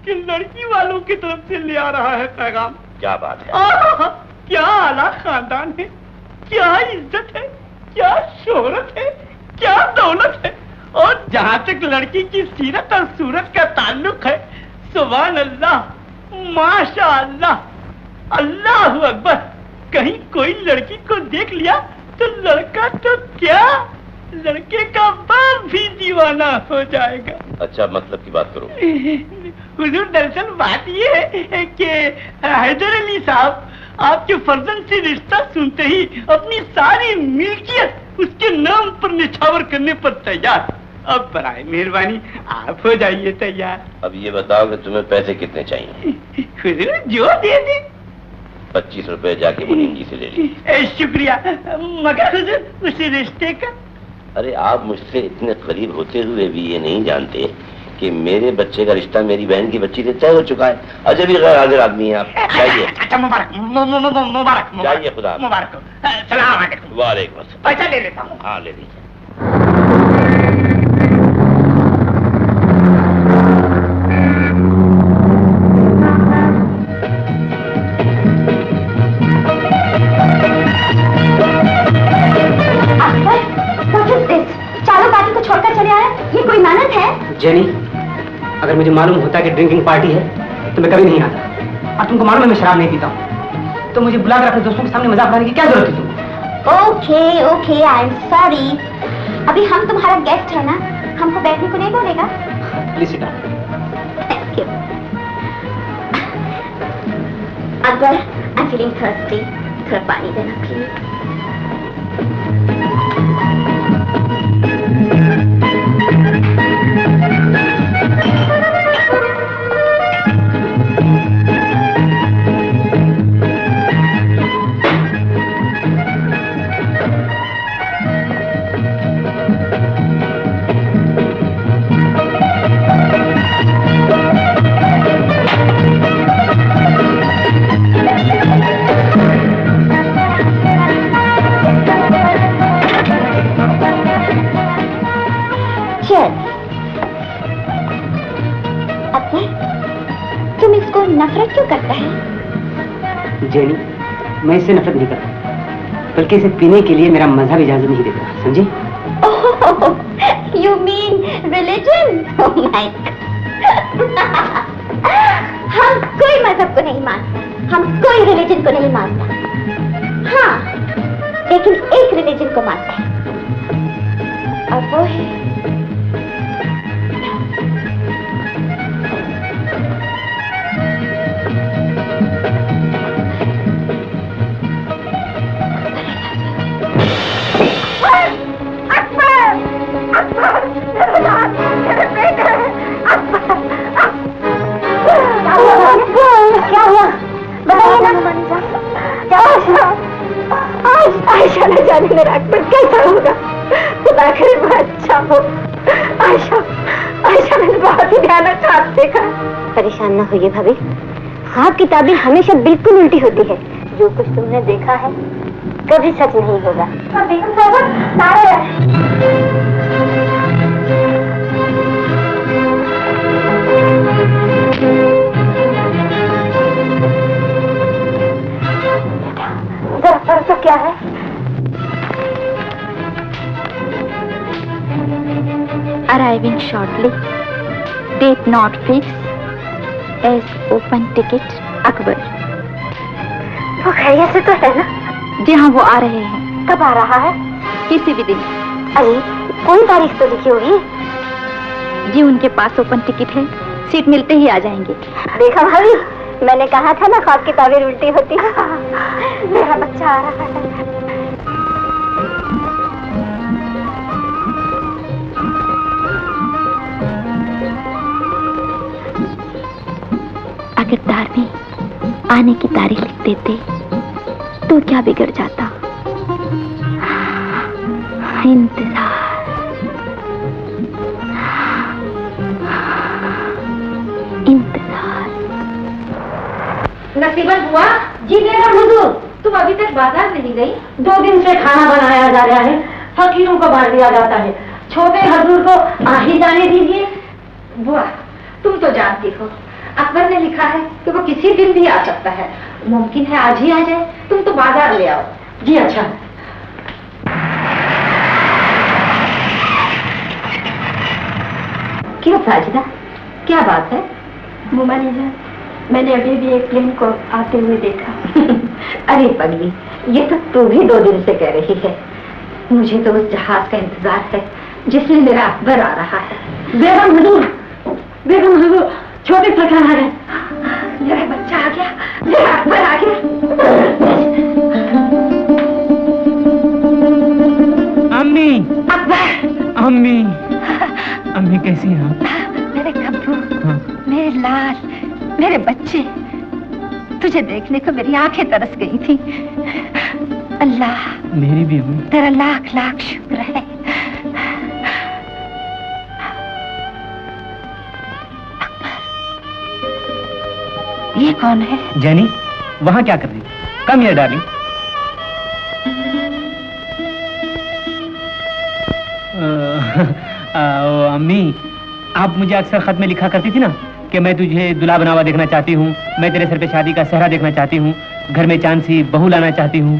कि लड़की वालों की तरफ से ले आ रहा है पैगाम। क्या बात है? क्या आला खानदान है, क्या इज्जत है, क्या शोहरत है, क्या दौलत है। और जहाँ तक लड़की की सीरत और सूरत का ताल्लुक है, सुभान अल्लाह, माशा अल्लाह, अल्लाह अकबर। कहीं कोई लड़की को देख लिया तो लड़का तो क्या, लड़के का बाप भी दीवाना हो जाएगा। अच्छा, मतलब की बात करो। हुजूर, दरअसल बात ये है कि हैदर अली साहब आपके फर्जंद से रिश्ता सुनते ही अपनी सारी मिल्कियत उसके नाम पर निछावर करने पर तैयार। अब बराए मेहरबानी आप हो जाइए तैयार। अब ये बताओ कि तुम्हें पैसे कितने चाहिए? हुजूर, जो दे दे। 25 रुपए जाके मुनीम जी से ले लीजिए। शुक्रिया, मगर हुजूर उस रिश्ते का। अरे आप मुझसे इतने करीब होते हुए भी ये नहीं जानते कि मेरे बच्चे का रिश्ता मेरी बहन की बच्ची से तय हो चुका है। अजय भी गैर हाजिर आदमी है आप। जाइए। अच्छा, मुबारक मुबारक जाइए, खुदा मुबारक। सलाम अलैकुम। वालेकुम अस्सलाम। पैसा ले लेता हूँ। हाँ, ले लीजिए। चारों पार्टी को छोड़कर चले आए, ये कोई मानत है? जेनी, अगर मुझे मालूम होता कि ड्रिंकिंग पार्टी है तो मैं कभी नहीं आता। और तुमको मालूम है मैं शराब नहीं पीता हूँ, तो मुझे बुलाकर अपने दोस्तों के सामने मजाक बनाने की क्या जरूरत थी तुमको? Okay okay, I am sorry. अभी हम तुम्हारा गेस्ट है ना, हमको बैठने को नहीं बोलेगा? Please sit down. Thank you. Akbar, I am feeling thirsty, थोड़ा पानी देना प्लीज। तुम इसको नफरत क्यों करता है? जेनी, मैं इससे नफरत नहीं करता, बल्कि इसे पीने के लिए मेरा मजहब इजाजत नहीं देता, समझे? You mean religion? Oh my God. हम कोई मजहब को नहीं मानते, हम कोई रिलीजन को नहीं मानता। हाँ, लेकिन एक रिलीजन को मानते हैं, और वो है आयशा न जाने मेरा अकबर कैसा होगा। खुदा करे वो अच्छा हो। आयशा मैंने बहुत ही ध्यान साथ देखा। परेशान न होइए भाभी, ख्वाब की ताबीर हमेशा बिल्कुल उल्टी होती है। जो कुछ तुमने देखा है कभी सच नहीं होगा। बेगम जरा तो क्या है? Arriving shortly. Date not fixed. As open ticket. Akbar. वो खैरियत से तो है ना? जी हाँ, वो आ रहे हैं। कब आ रहा है? किसी भी दिन। अरे कोई तारीख तो लिखी होगी? जी उनके पास ओपन टिकट है, सीट मिलते ही आ जाएंगे। देखा भाभी, मैंने कहा था ना ख्वाब की ताबीर उल्टी होती है। मेरा बच्चा आ रहा है। अगर तार में आने की तारीख लिख देते तो क्या बिगड़ जाता। इंतजार। नसीबत हुआ? जी मेरा हुजूर। तुम अभी तक बाजार नहीं गई? 2 दिन से खाना बनाया जा रहा है, फकीरों को बांट दिया जाता है। छोटे हजूर को आ ही जाने दीजिए। बुआ, तुम तो जानती हो अकबर ने लिखा है कि वो किसी दिन भी आ सकता है। मुमकिन है आज ही आ जाए। तुम तो बाजार ले आओ। जी अच्छा। क्यों साजिदा, क्या बात है? मुमानी जान, मैंने अभी भी एक प्लेन को आते हुए देखा। अरे पगली, ये तो तू भी 2 दिन से कह रही है। मुझे तो उस जहाज का इंतजार है जिसमें मेरा अकबर आ रहा है। बेगम हुजूर, बेगम हुजूर, छोटे सरकार आ गए। मेरा बच्चा आ गया, मेरा अकबर आ गया। अम्मी, अकबर, अम्मी, अम्मी कैसी हैं आप? मेरे गब्बू, हाँ। मेरे लाल, मेरे बच्चे, तुझे देखने को मेरी आंखें तरस गई थी। अल्लाह, मेरी भी अम्मी। तेरा लाख लाख शुक्र है। ये कौन है? जेनी, वहाँ क्या कर रही? Come here darling. अम्मी, आप मुझे अक्सर खत में लिखा करती थी ना कि मैं तुझे दुल्हा बनावा देखना चाहती हूँ, मैं तेरे सर पे शादी का सेहरा देखना चाहती हूँ, घर में चांद सी बहू लाना चाहती हूँ।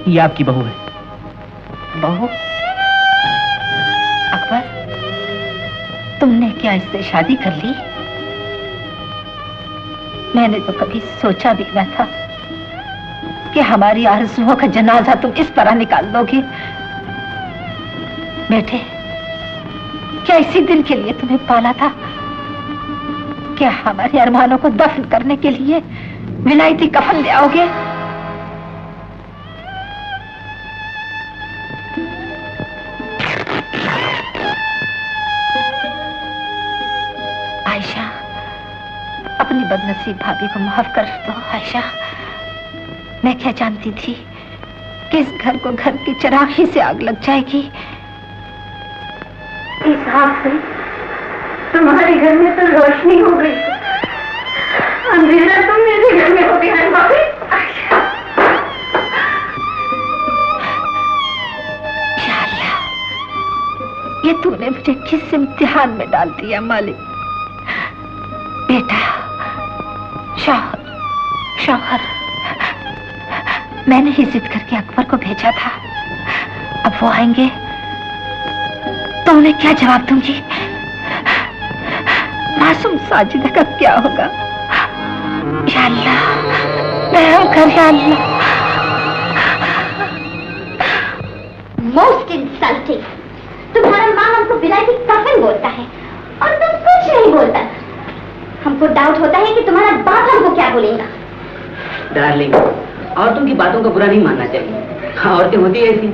ये आपकी बहू है। बहू? अकबर, तुमने क्या इससे शादी कर ली? मैंने तो कभी सोचा भी न था कि हमारी आरज़ुओं का जनाजा तुम इस तरह निकाल दोगे। बेटे, क्या इसी दिन के लिए तुम्हें पाला था? क्या हमारे अरमानों को दफन करने के लिए विलायती कफन ले आओगे? आयशा, अपनी बदनसीब भाभी को माफ कर दो। आयशा, मैं क्या जानती थी कि इस घर को घर की चिरागी से आग लग जाएगी। इस आग से तुम्हारे घर में तो रोशनी हो गई, अंधेरा तो मेरे घर में हो गया है भाभी। या अल्लाह, ये तूने मुझे किस इम्तिहान में डाल दिया मालिक। बेटा, शौहर, मैंने ही जिद करके अकबर को भेजा था। अब वो आएंगे तो उन्हें क्या जवाब दूंगी? मासूम साजिदा का क्या होगा? या अल्लाह, रहम कर या अल्लाह। Most insulting. तुम्हारा माँ हमको विलायती कफन बोलता है और तुम कुछ नहीं बोलता। हमको डाउट होता है कि तुम्हारा बाप हमको क्या बोलेगा। डार्लिंग, औरतों की बातों का बुरा नहीं मानना चाहिए। औरतें होती है ऐसी।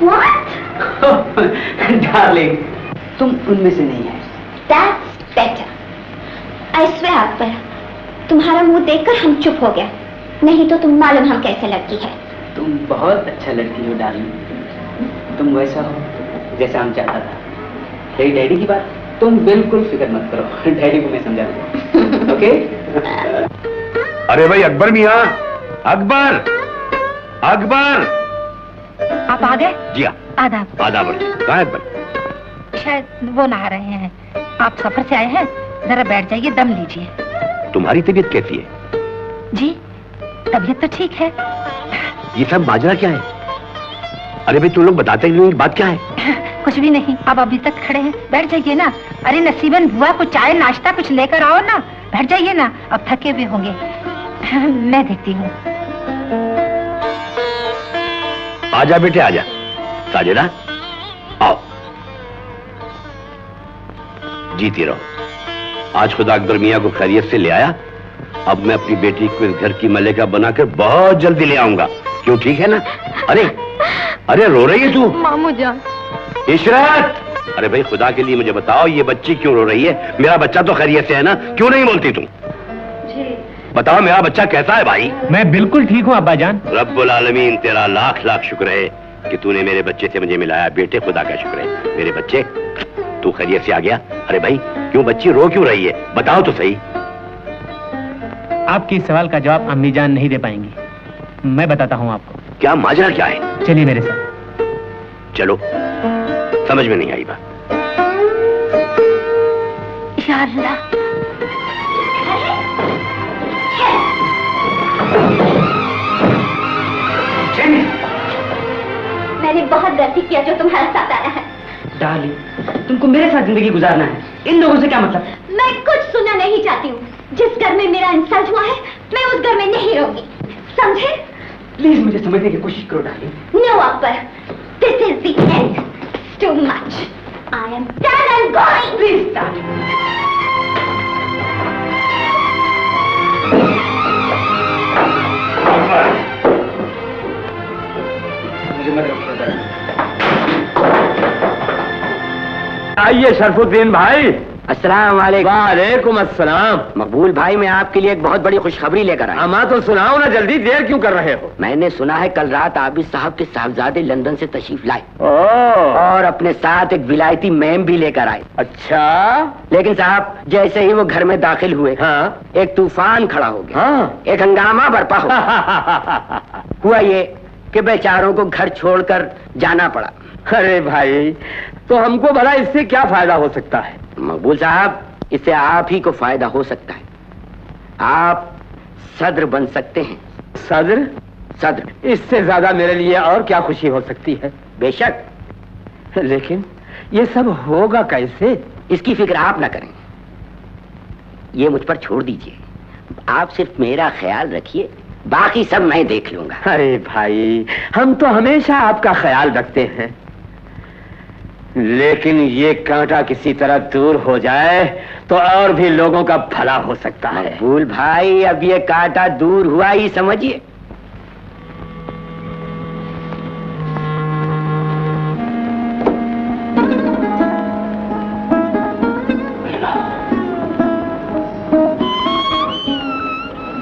What? डार्लिंग, तुम उनमें से नहीं है। That's better. I swear Akbar, तुम्हारा मुंह देखकर हम चुप हो गया, नहीं तो तुम मालूम हम कैसे लड़की है। तुम बहुत अच्छा लड़की हो डार्लिंग, तुम वैसा हो जैसा हम चाहता था। तेरी डैडी की बात तुम बिल्कुल फिक्र मत करो, डैडी को मैं समझा दूंगा। ओके? अरे भाई अकबर मियाँ, अकबर, अकबर। आप आ गए? जी हाँ। आदाब। आदाब। कहाँ है अकबर? शायद वो नहा रहे हैं। आप सफर से आए हैं, जरा बैठ जाइए, दम लीजिए। तुम्हारी तबीयत कैसी है? जी, तबीयत तो ठीक है। ये सब माजरा क्या है? अरे भाई तुम लोग बताते ही नहीं, बात क्या है? कुछ भी नहीं, आप अभी तक खड़े हैं, बैठ जाइए ना। अरे नसीबन बुआ को चाय नाश्ता कुछ लेकर आओ ना, बैठ जाइए ना, अब थके हुए होंगे। मैं देखती हूँ। आजा बेटे आजा। साजिदा, आओ। जीती रहो। आज खुदा अकबर मियाँ को खैरियत से ले आया। अब मैं अपनी बेटी को इस घर की मलिका बनाकर बहुत जल्दी ले आऊंगा। क्यों, ठीक है ना? अरे अरे रो रही है तू? मामू जान। इशरत, अरे भाई खुदा के लिए मुझे बताओ, ये बच्ची क्यों रो रही है? मेरा बच्चा तो खैरियत से है ना? क्यों नहीं बोलती तुम? जी। बताओ मेरा बच्चा कैसा है भाई? मैं बिल्कुल ठीक हूँ अब्बा जान। रब्बुल आलमीन तेरा लाख लाख शुक्र है कि तूने मेरे बच्चे से मुझे मिलाया। बेटे खुदा का शुक्र है। मेरे बच्चे, तू खैरियत से आ गया? अरे भाई क्यों बच्ची रो क्यों रही है? बताओ तो सही। आपके इस सवाल का जवाब अम्मी जान नहीं दे पाएंगी, मैं बताता हूँ आपको। क्या माजरा क्या है? चलिए मेरे साथ। चलो, समझ में नहीं आई बात। अल्लाह। मैंने बहुत गलती किया जो तुम्हारे साथ आया है। डार्लिंग, तुमको मेरे साथ जिंदगी गुजारना है, इन लोगों से क्या मतलब? मैं कुछ सुनना नहीं चाहती हूँ। जिस घर में मेरा इंसल्ट हुआ है, मैं उस घर में नहीं रहूंगी, समझे? प्लीज मुझे समझने की कोशिश करो darling. No Akbar, this is the end. Too much. I am done and going. Please darling. मुझे मत रोकिए। आइए शरफुद्दीन भाई। अस्सलाम वालेकुम। वालेकुम अस्सलाम। मकबूल भाई, मैं आपके लिए एक बहुत बड़ी खुशखबरी लेकर आया। अमा तो सुनाओ ना, जल्दी, देर क्यों कर रहे हो? मैंने सुना है कल रात आबिद साहब के साहबजादे लंदन से तशरीफ लाए ओह, और अपने साथ एक विलायती मैम भी लेकर आए। अच्छा। लेकिन साहब, जैसे ही वो घर में दाखिल हुए, हाँ एक तूफान खड़ा हो गया। हाँ। एक हंगामा बरपा हो गया। हुआ ये कि बेचारों को घर छोड़कर जाना पड़ा। अरे भाई, तो हमको भला इससे क्या फायदा हो सकता है? मकबूल साहब, इससे आप ही को फायदा हो सकता है। आप सदर बन सकते हैं। सदर? सदर। इससे ज्यादा मेरे लिए और क्या खुशी हो सकती है? बेशक, लेकिन ये सब होगा कैसे? इसकी फिक्र आप ना करें, ये मुझ पर छोड़ दीजिए। आप सिर्फ मेरा ख्याल रखिए, बाकी सब मैं देख लूंगा। अरे भाई, हम तो हमेशा आपका ख्याल रखते हैं, लेकिन ये कांटा किसी तरह दूर हो जाए तो और भी लोगों का भला हो सकता है। मकबूल भाई, अब ये कांटा दूर हुआ ही समझिए।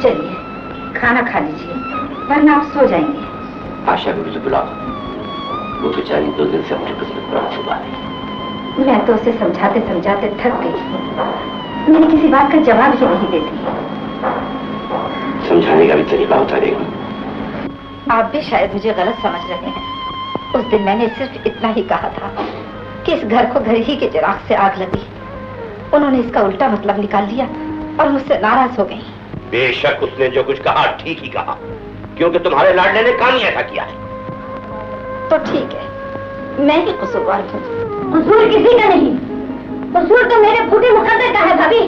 चलिए खाना खा लीजिए, वरना आप सो जाएंगे। आशा को भी तो बुलाओ, वो बेचारी 2 दिन से अपनी किस्मत पर छुपा रही। मैं तो उसे समझाते समझाते थक गई। मैंने किसी बात का जवाब ही नहीं देती। समझाने का भी तरीका होता रहेगा। आप भी शायद मुझे गलत समझ रहे हैं। उस दिन मैंने सिर्फ इतना ही कहा था कि इस घर को घर ही के चिराग से आग लगी। उन्होंने इसका उल्टा मतलब निकाल लिया और मुझसे नाराज हो गई। बेशक उसने जो कुछ कहा ठीक ही कहा, क्योंकि तुम्हारे लाडले ने काम ही ऐसा किया है। तो ठीक है, मैं ही कसूरवार हूँ। कसूर किसी का नहीं, कसूर तो मेरे फूटे मुकद्दर का है भाभी,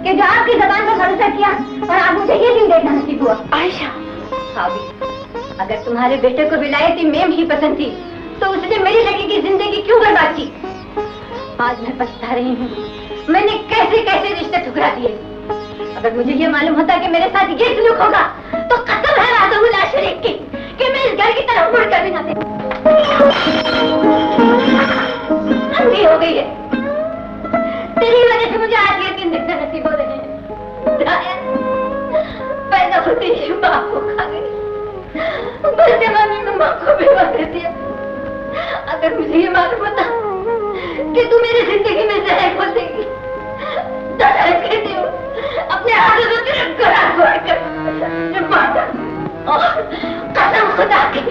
कि जो आपकी जबान पर भरोसा किया और आप मुझे ये दिन देखना नसीब हुआ। आयशा, भाभी, अगर तुम्हारे बेटे को विलायती मेम ही पसंद थी, तो उसने मेरी लड़की की जिंदगी क्यों बर्बाद की? आज मैं पछता रही हूँ, मैंने कैसे कैसे रिश्ते ठुकरा दिए। अगर मुझे ये मालूम होता कि मेरे साथ ये सलूक होगा, तो खत्म है रातुल शरीफ की, कि मैं इस घर की तरफ मुड़ कर भी ना देखूं। अंधी हो गई है, तेरी वजह से मुझे आज ये दिन देखना नसीब हो रहे हैं। पैदा होती ही माँ को खा गई, बस जवानी में माँ को बेवा कर दिया। अगर मुझे ये मालूम होता कि तू मेरी जिंदगी में जहर खोल देगी, तो कहती हूँ अपने हाथों से तेरे गला घोट कर माता, और कसम खुदा की।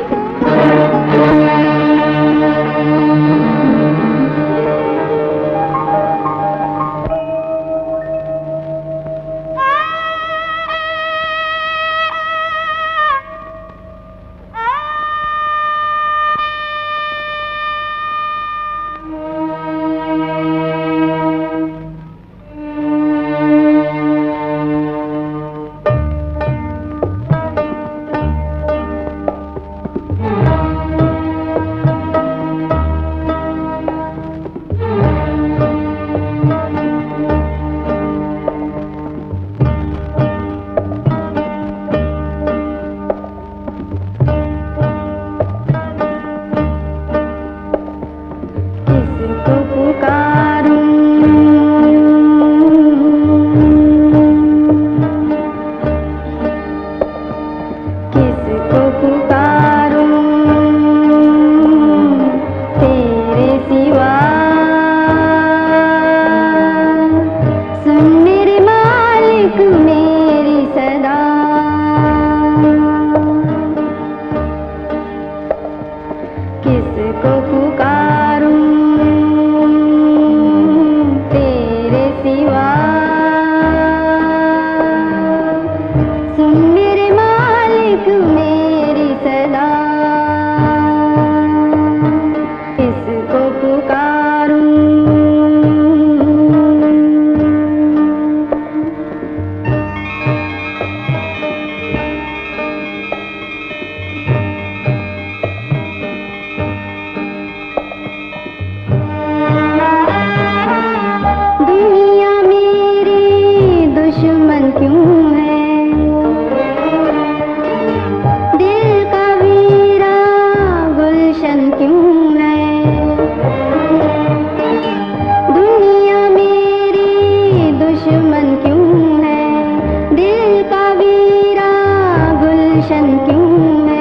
टेंशन क्यों है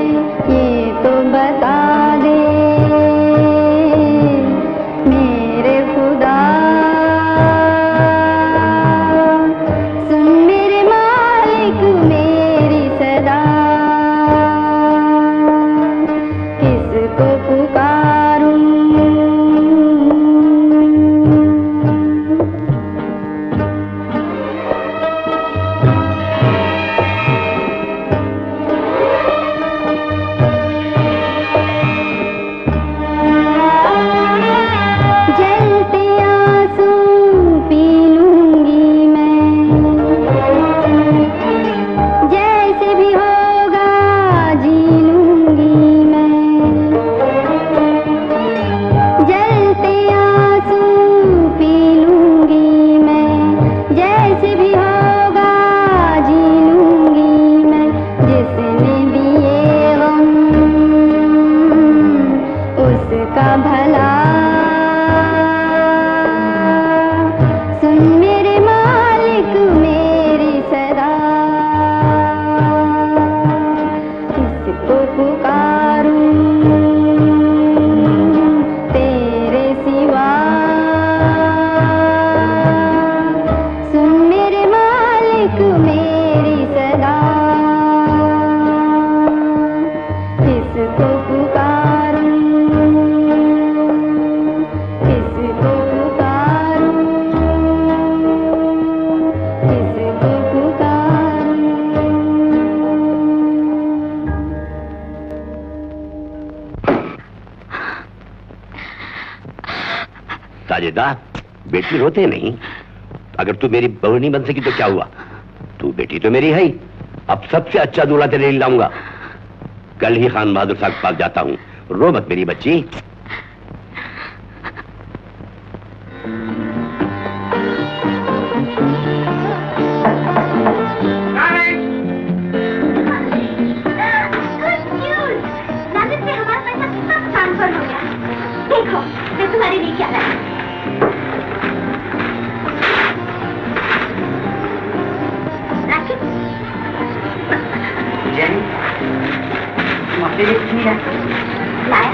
ये तो बता दे मेरे खुदा। सुन मेरे मालिक मेरी सदा, किसको पुकारूं। जलते आंसू पी लूंगी मैं, जैसे भी होगा जी लूंगी मैं। जलते आंसू पी लूंगी मैं, जैसे भी होगा जी लूंगी मैं। जिसने दिए गम उसका भला। सुन मेरे मालिक मेरी सदा, किसको पुकारूं तेरे सिवा। सुन मेरे मालिक मेरी सदा, किसको पुकारूं, किसको पुकारूं, किसको पुकारूं। साजिदा, बेटी रोते नहीं। अगर तू मेरी बहू नहीं बन सकी तो क्या हुआ? तू बेटी तो मेरी है ही। अब सबसे अच्छा दूल्हा तेरे लिए लाऊंगा। कल ही खान बहादुर साहब के पास जाता हूँ। रो मत मेरी बच्ची। देखो मैं तुम्हारे लिए क्या लाई। राखी जेनी, तुम अपने लिए कुछ नहीं लाए? लाया,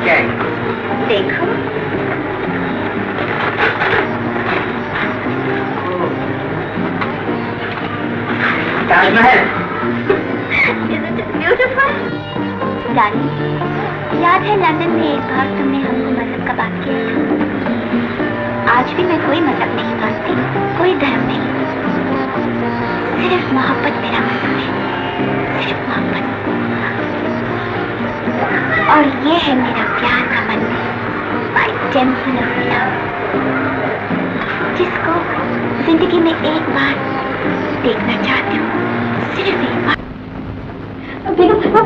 क्या है? देखो। ताजमहल। ब्यूटीफुल। डार्लिंग, याद है लंदन में एक बार तुमने हमको मजहब का बात किया था। आज भी मैं कोई मजहब नहीं मानती, कोई धर्म नहीं, सिर्फ मोहब्बत मेरा मजहब है, सिर्फ मोहब्बत। और ये है मेरा प्यार का मंदिर, माय टेंपल ऑफ लव, जिसको जिंदगी में एक बार देखना चाहती हूँ, सिर्फ एक बार। बेगम साहबा,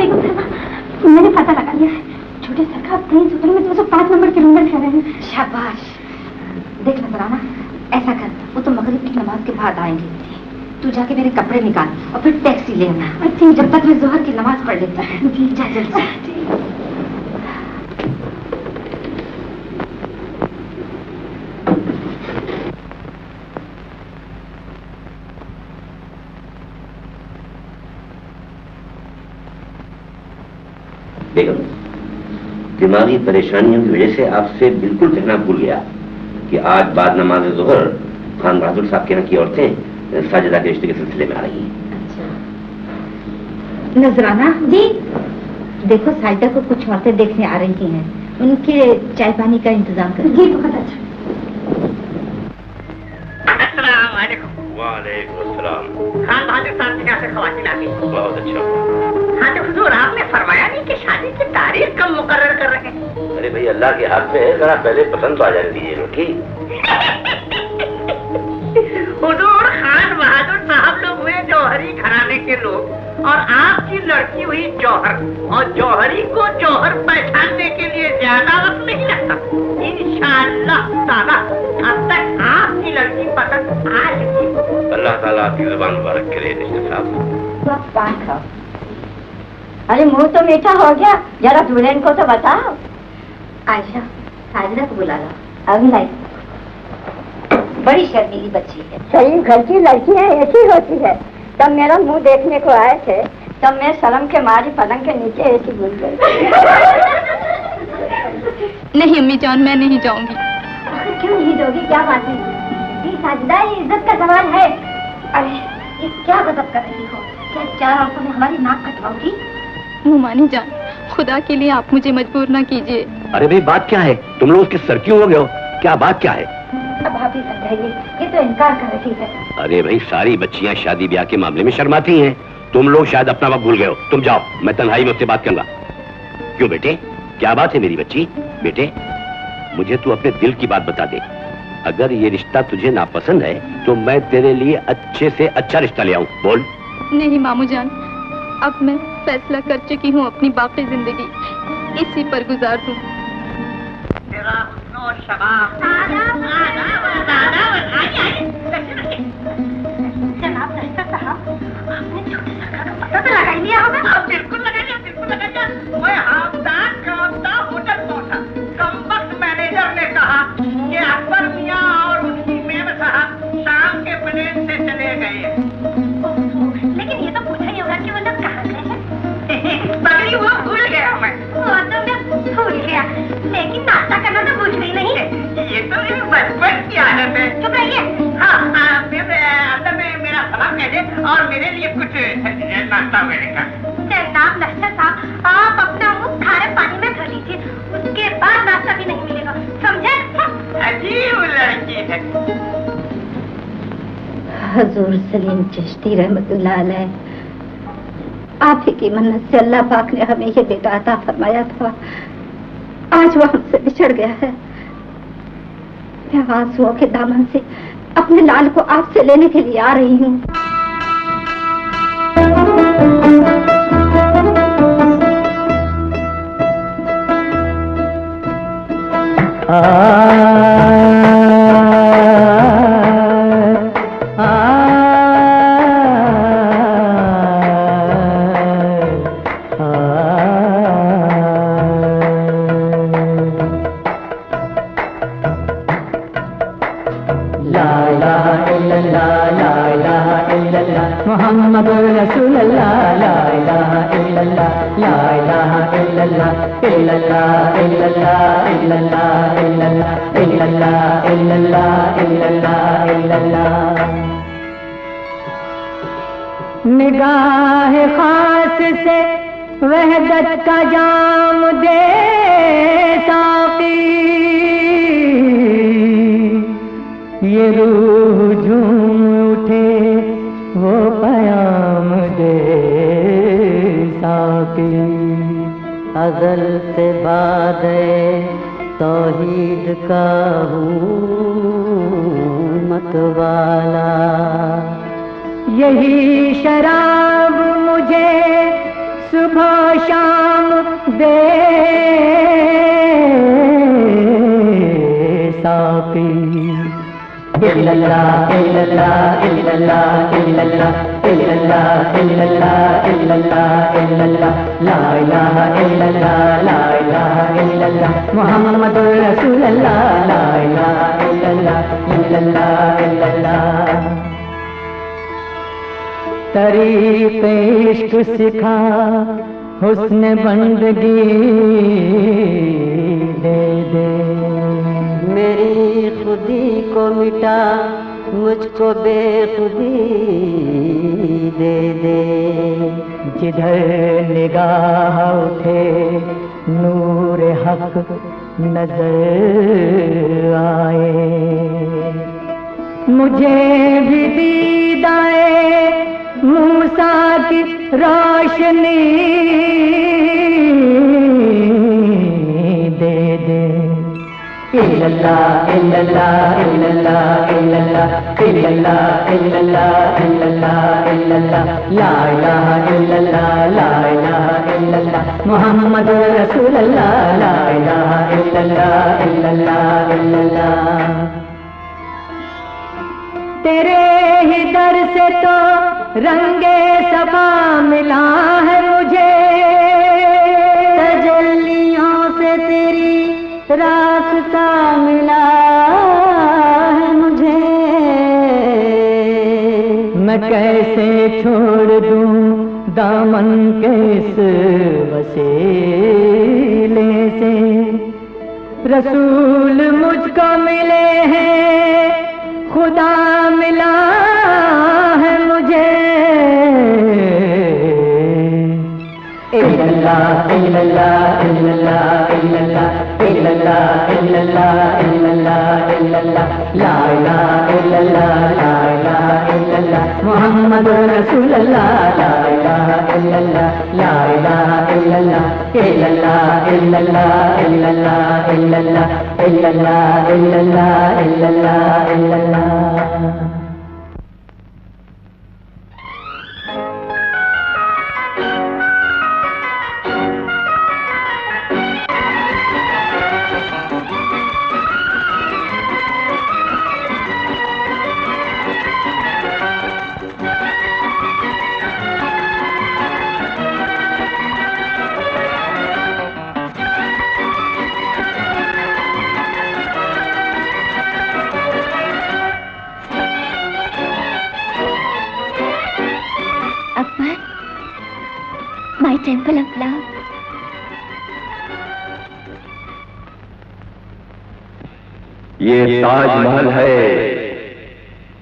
मैंने पता लगा लिया है। छोटे सरकार 23 होटल में 205 नंबर के रूम में ठहरे हैं। शाबाश। देख नजराना, ऐसा कर, वो तो मगरिब की नमाज के बाद आएंगे। तू जाके मेरे कपड़े निकाल और फिर टैक्सी ले आना। अच्छा, जब तक मैं जोहर की नमाज पढ़ लेता हूँ। जी, जा जल्दी। बेगम, दिमागी परेशानियों की वजह से आपसे बिल्कुल कहना भूल गया कि आज बाद नमाज ज़ोहर खान बहादुर साहब के यहाँ की औरतें साजिदा के रिश्ते के सिलसिले में आ रही हैं। अच्छा। नजराना जी, देखो साजिदा को कुछ औरतें देखने आ रही हैं, उनके चाय पानी का इंतजाम करें। जी बहुत अच्छा। अस्सलाम वालेकुम। वालेकुम अस्सलाम। खान बहादुर साहब के यहाँ से खवातीन आ गई। बहुत अच्छा। हाँ तो हुजूर, आपने फरमाया नहीं कि शादी की तारीख कब मुकर्रर कर रहे हैं? अरे भाई, अल्लाह के हाथ में है, जरा पहले पसंद तो आ जाने दीजिए रोटी। हुजूर, खान बहादुर साहब लोग हुए जौहरी घराने के लोग, और आपकी लड़की हुई जौहर, और जौहरी को जौहर पहचानने के लिए ज्यादा वक्त नहीं लगता। इंशाअल्लाह ताला अब तक आपकी लड़की पसंद आ चुकी। अल्लाह ताला आपकी जुबान मुबारक करे रिश्ते साहब। पान खाओ। अरे मुंह तो मीठा हो गया, जरा दुल्हन को तो बताओ। आयशा, साजिदा को बुला लो। अभी लाई। बड़ी शर्मीली बच्ची है। सही घर की लड़कियां ऐसी होती है, तब मेरा मुंह देखने को आए थे, तब मैं शर्म के मारी पलंग के नीचे ऐसी घुस गई। नहीं अम्मी जान, मैं नहीं जाऊंगी। क्यों नहीं दोगी? क्या बात है? ये साजिदा, ये इज्जत का सवाल है। अरे ये क्या गजब कर रही हो? क्या 4 आंखों में हमारी नाक कटवाओगी? मुमानी जान, खुदा के लिए आप मुझे मजबूर ना कीजिए। अरे भाई बात क्या है? तुम लोग उसके सर क्यों हो गए हो? क्या बात क्या है? अब आप ही समझाइए, ये तो इनकार कर रही है। अरे भाई सारी बच्चियां शादी ब्याह के मामले में शर्माती हैं। तुम लोग शायद अपना वक्त भूल गए हो। तुम जाओ, मैं तन्हाई में उससे बात करूंगा। क्यों बेटे, क्या बात है मेरी बच्ची? बेटे मुझे तू अपने दिल की बात बता दे। अगर ये रिश्ता तुझे नापसंद है तो मैं तेरे लिए अच्छे से अच्छा रिश्ता ले आऊं। बोल। नहीं मामू जान, अब मैं फैसला कर चुकी हूँ, अपनी बाकी जिंदगी इसी पर गुजार दूं। जनाब दस्तर साहब, आपने छोटे सरकार का पता तो लगा ही लिया होगा। आप बिल्कुल लगाइए, बिल्कुल लगाइए। मैं हाफता होटल पहुंचा। कमबख्त मैनेजर ने कहा कि अकबर मियाँ और उनकी मेम साहब शाम के प्लेन से चले गए। लेकिन ये तो पूछा ही होगा कि वो लोग कहाँ गए हैं। बगली वो भूल गया मैं। वो तो मैं भूल गया, लेकिन नाश्ता करना तो भूल गई नहीं। ये तो मेरी बचपन की आदत है। चुप रहिए। हाँ, अंदर में मेरा सलाम कह दे और मेरे लिए कुछ नाश्ता मिलेगा। जनाब दस्तर साहब, आप अपना मुंह खारे पानी में धो लीजिए, उसके बाद नाश्ता भी नहीं मिलेगा, समझे? अजीब लड़की है। हुजूर सलीम चिश्ती रहमतुल्लाह अलैह, आप ही की मन्नत से अल्लाह पाक ने हमें ये बेटा अता फरमाया था। आज वो हमसे बिछड़ गया है। मैं आंसुओं के दामन से अपने लाल को आपसे लेने के लिए आ रही हूँ। मोहम्मदुर रसूलुल्लाह, ला इलाहा इल्लल्लाह, ला इलाहा इल्लल्लाह, इल्लल्लाह इल्लल्लाह इल्लल्लाह इल्लल्लाह इल्लल्लाह इल्लल्लाह इल्लल्लाह। निगाह खास से वहदत का जाम दे साकी, ये रूह झूम उठे वो पयाम दे साकी। अज़ल से बादे तौहीद का हूँ मतवाला, यही शराब मुझे सुबह शाम दे साकी। इल्लल्लाह इल्लल्लाह इल्लल्लाह इल्लल्लाह इल्लल्लाह इल्लल्लाह इल्लल्लाह इल्लल्लाह, ला इलाहा इल्लल्लाह, ला इलाहा इल्लल्लाह, मुहम्मदुर रसूलुल्लाह, ला इलाहा इल्लल्लाह, इल्लल्लाह इल्लल्लाह। तरीक़े इश्क सिखा हुस्न बंदगी दे दे, मेरी खुदी को मिटा मुझको बेखुदी दे दे। जिधर निगाह उठे नूर हक नजर आए, मुझे भी दीदाए मूसा की रोशनी दे दे। इल्लल्लाह इल्लल्लाह इल्लल्लाह इल्लल्लाह इल्लल्लाह इल्लल्लाह इल्लल्लाह इल्लल्लाह, ला इलाहा इल्लल्लाह, ला इलाहा इल्लल्लाह, मुहम्मदुर रसूलुल्लाह, ला इलाहा इल्लल्लाह, इल्लल्लाह इल्लल्लाह। तेरे ही दर से तो रंगे सफा मिला है मुझे, तजल्लियों से तेरी रास्ता मिला है मुझे। मैं कैसे छोड़ दामन के इस वसीले से रसूल मुझको मिले हैं, खुदा मिला है मुझे। इल्लल्लाह इल्लल्लाह इल्लल्लाह इल्लल्लाह इल्लल्लाह इल्लल्लाह इल्लल्लाह इल्लल्लाह ला इलाहा इल्लल्लाह ला इलाहा इल्लल्लाह मुहम्मदुर रसूलुल्लाह ला इलाहा इल्लल्लाह ला इलाहा इल्लल्लाह इल्लल्लाह इल्लल्लाह इल्लल्लाह इल्लल्लाह इल्लल्लाह इल्लल्लाह इल्लल्लाह इल्लल्लाह। My temple of love. ये ताजमहल है,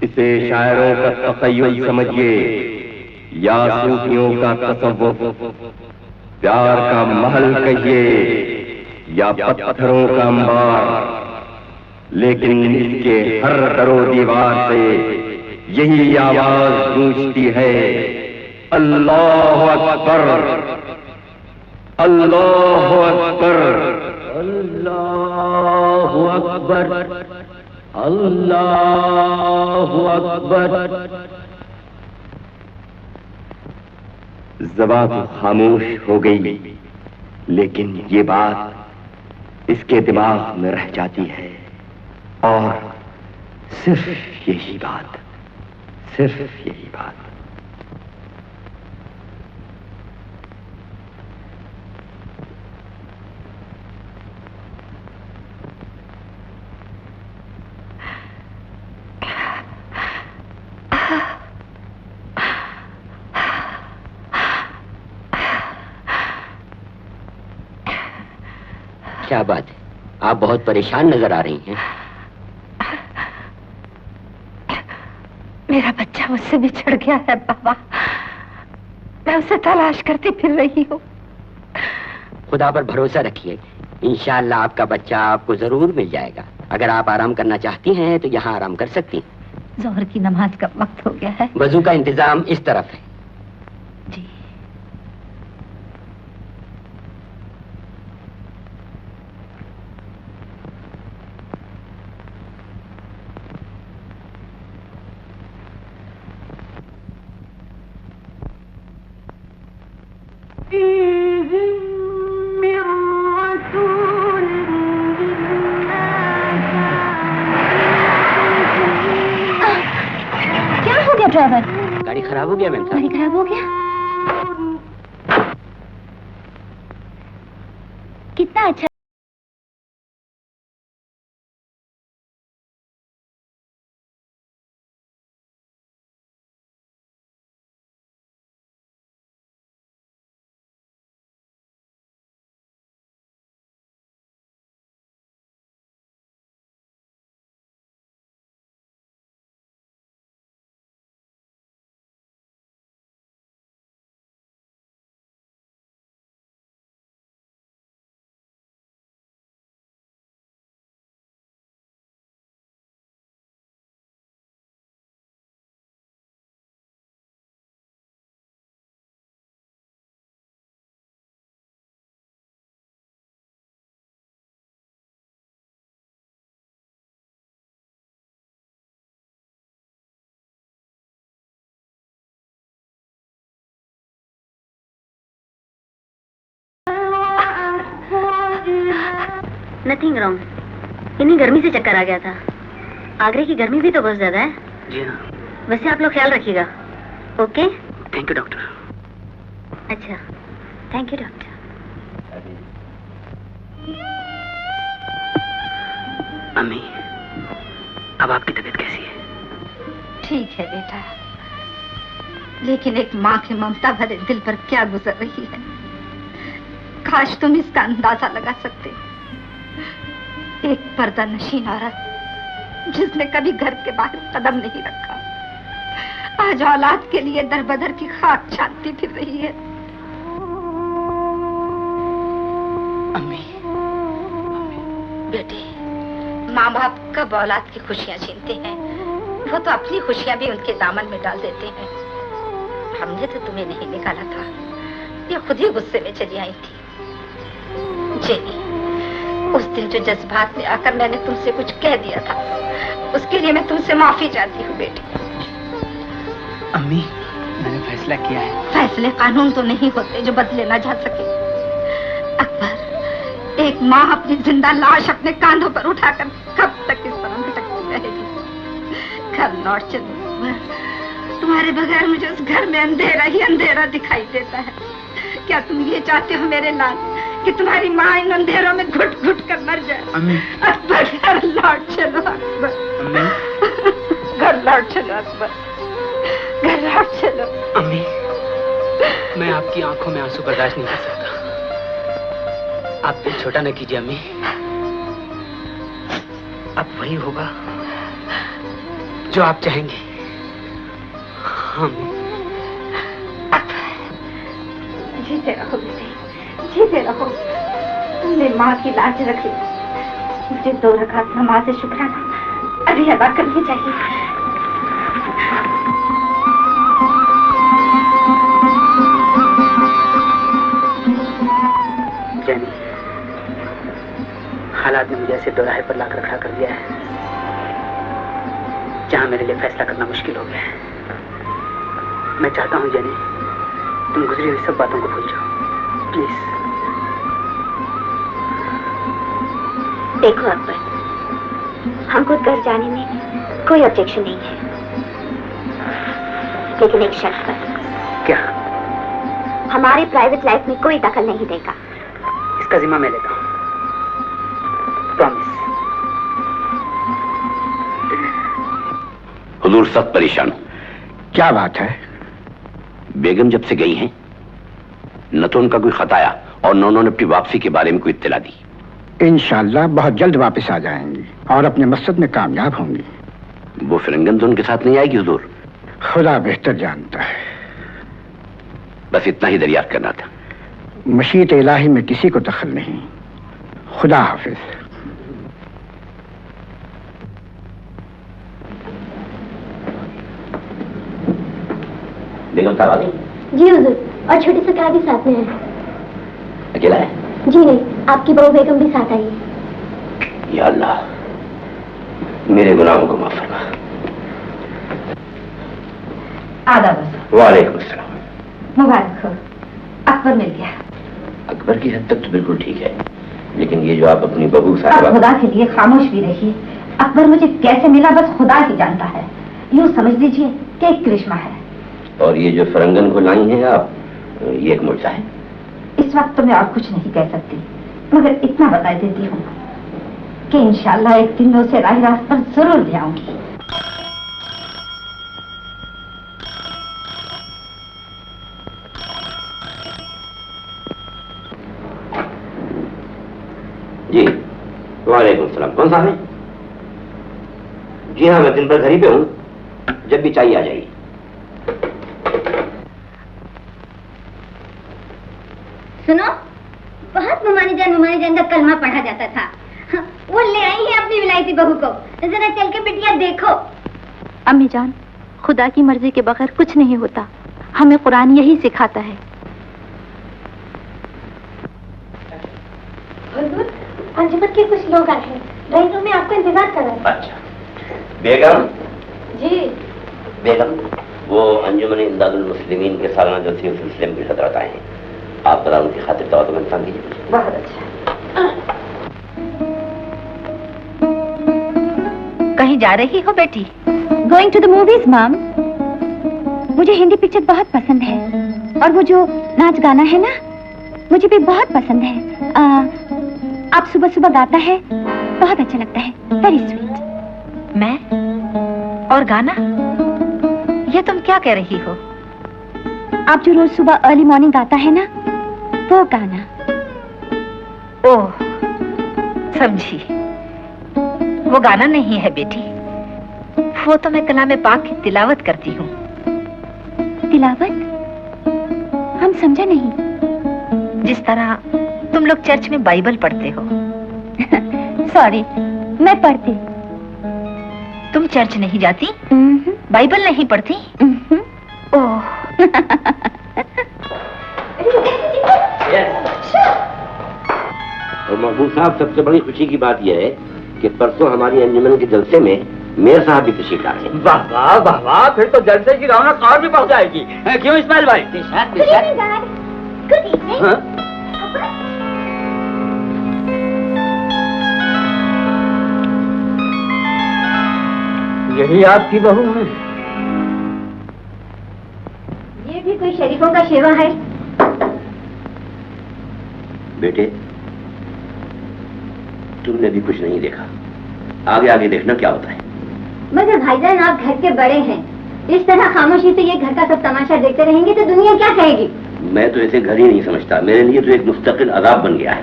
इसे शायरों का तखय्युल समझिए या सूफियों का तसव्वुफ, प्यार का महल कहिए या पत्थरों का अंबार, लेकिन इसके हर दरो दीवार से यही आवाज गूंजती है, अल्लाहु अकबर, अल्लाहु अकबर, अल्लाहु अकबर, अल्लाहु अकबर। ज़बान खामोश हो गई, लेकिन ये बात इसके दिमाग में रह जाती है, और सिर्फ यही बात, सिर्फ यही बात। क्या बात है, आप बहुत परेशान नजर आ रही हैं। मेरा बच्चा मुझसे बिछड़ गया है बाबा, मैं उसे तलाश करती फिर रही हूँ। खुदा पर भरोसा रखिए, इंशाअल्लाह आपका बच्चा आपको जरूर मिल जाएगा। अगर आप आराम करना चाहती हैं तो यहाँ आराम कर सकती हैं। जोहर की नमाज का वक्त हो गया है। वजू का इंतजाम इस तरफ है। जी। ड्राइवर, गाड़ी खराब हो गया मैम। गाड़ी खराब हो गया? कितना अच्छा। नथिंग रॉन्ग, इन्हीं गर्मी से चक्कर आ गया था। आगरे की गर्मी भी तो बहुत ज्यादा है। जी हाँ। वैसे आप लोग ख्याल रखिएगा। ओके? Thank you doctor. अच्छा, थैंक यू डॉक्टर। अम्मी, अब आपकी तबीयत कैसी है? ठीक है बेटा, लेकिन एक माँ की ममता भरे दिल पर क्या गुजर रही है, काश तुम इसका अंदाजा लगा सकते। एक पर्दा नशीन औरत जिसने कभी घर के बाहर कदम नहीं रखा, आज औलाद के लिए दर बदर की खाक छानती फिर रही है। अम्मी, बेटी, माँ बाप कब औलाद की खुशियाँ छीनते हैं, वो तो अपनी खुशियाँ भी उनके दामन में डाल देते हैं। हमने तो तुम्हें नहीं निकाला था, ये खुद ही गुस्से में चली आई थी। जेनी, उस दिन जो जज्बात में आकर मैंने तुमसे कुछ कह दिया था, उसके लिए मैं तुमसे माफी चाहती हूँ बेटी। अम्मी, मैंने फैसला किया है। फैसले कानून तो नहीं होते जो बदले ना जा सके। अकबर, एक माँ अपनी जिंदा लाश अपने कांधों पर उठाकर कब तक इस तरह भटकती रहेगी? घर लौट चलो अकबर, तुम्हारे बगैर मुझे उस घर में अंधेरा ही अंधेरा दिखाई देता है। क्या तुम ये चाहते हो मेरे लाल कि तुम्हारी माँ इन अंधेरों में घुट घुट कर मर जाए? अकबर, घर लौट चलो अकबर, घर लौट चलो अकबर, घर लौट चलो। अम्मी, मैं आपकी आंखों में आंसू बर्दाश्त नहीं कर सकता। आप दिल छोटा न कीजिए अम्मी। अब वही होगा जो आप चाहेंगे। जीते रहो बेटे, जीते रहो। तुमने माँ की लाज रखी, मुझे 2 रकात नमाज शुक्राना अभी अदा करनी चाहिए। जेनी, हालात ने मुझे ऐसे दोराहे पर लाकर खड़ा कर दिया है जहां मेरे लिए फैसला करना मुश्किल हो गया है। मैं चाहता हूं जेनी, तुम गुजरी हुई सब बातों को भूल जाओ, प्लीज। देखो अकबर, हमको घर जाने में कोई ऑब्जेक्शन नहीं है, लेकिन एक शर्त पर। क्या? हमारे प्राइवेट लाइफ में कोई दखल नहीं देगा। इसका जिम्मा मैं लेता हूँ, प्रॉमिस। हुजूर सब परेशान हूं। क्या बात है? बेगम जब से गई हैं, न तो उनका कोई खत आया और न उन्होंने अपनी वापसी के बारे में कोई इत्तला दी। इंशाल्लाह बहुत जल्द वापस आ जाएंगी और अपने मकसद में कामयाब होंगी। वो फिरंगन तो उनके साथ नहीं आएगी हुजूर? खुदा बेहतर जानता है। बस इतना ही दरियाफ्त करना था। मशीयत इलाही में किसी को दखल नहीं। खुदा हाफिज। बेगम साहब आ गई? जी हुजूर, और छोटी सरकार भी साथ में है। अकेला है? जी नहीं, आपकी बहू बेगम भी साथ आई है। या अल्लाह, मेरे गुनाहों को माफ फरमा। आदाब। वालेकुम अस्सलाम। मुबारक हो, अकबर मिल गया। अकबर की हद तक तो बिल्कुल ठीक है, लेकिन ये जो आप अपनी बहू आप साहब। खुदा के लिए खामोश भी रहिए। अकबर मुझे कैसे मिला बस खुदा ही जानता है। यूँ समझ लीजिए कि एक करिश्मा है। और ये जो फिरंगन को लाई हैं आप, ये एक मुर्जा है। इस वक्त तो मैं और कुछ नहीं कह सकती, मगर इतना बता देती हूँ कि इंशाल्लाह एक दिन मैं उसे राह रास्त पर जरूर ले आऊंगी। जी वालेकुम सलाम। कौन साहब है? जी हाँ, मैं दिन भर घर ही पे हूँ, जब भी चाहिए आ जाइए। सुनो, बहुत नुमानी जान का कलमा पढ़ा जाता था। वो ले आई है अपनी विलायती बहू को, जरा चल के बिटिया देखो। अम्मी जान, खुदा की मर्जी के बगैर कुछ नहीं होता, हमें कुरान यही सिखाता है। अंजुमन के कुछ लोग आए हैं, ड्राइंग रूम में आपको इंतजार कर रहे हैं। अच्छा बेगम। जी बेगम, वो अंजुमन इमदादुल मुस्लिमीन के सालाना जलसे उस सिलसिले में हजरत आए हैं, आप जरा उनकी खातिर दवा तो इंतजाम कीजिए। बहुत अच्छा। कहीं जा रही हो बेटी? Going to the movies ma'am. मुझे हिंदी पिक्चर बहुत पसंद है, और वो जो नाच गाना है ना, मुझे भी बहुत पसंद है। आप सुबह सुबह गाता है, बहुत अच्छा लगता है, वेरी स्वीट। मैं और गाना, ये तुम क्या कह रही हो? आप जो रोज सुबह अर्ली मॉर्निंग गाता है ना, वो गाना। ओह, समझी। वो गाना नहीं है बेटी, वो तो मैं कलाम पाक की तिलावत करती हूँ। तिलावत? हम समझा नहीं। जिस तरह तुम लोग चर्च में बाइबल पढ़ते हो। सॉरी, मैं पढ़ती। तुम चर्च नहीं जाती? बाइबल नहीं पढ़ती? ओह। और महबूब साहब, सबसे बड़ी खुशी की बात यह है कि परसों हमारी अंजुमन के जलसे में मेयर साहब भी तशरीफ ला रहे हैं। वाह वाह वाह वाह, फिर तो जलसे की रौनक और भी बढ़ जाएगी। क्यों इस्माइल भाई? यही आपकी बहू है? ये भी कोई शरीफों का शेवा है? बेटे, तुमने भी कुछ नहीं देखा, आगे आगे देखना क्या होता है। मगर भाईजान, आप घर के बड़े हैं, इस तरह खामोशी से ये घर का सब तमाशा देखते रहेंगे तो दुनिया क्या कहेगी? मैं तो इसे घर ही नहीं समझता, मेरे लिए तो एक मुस्तकिल अजाब बन गया है।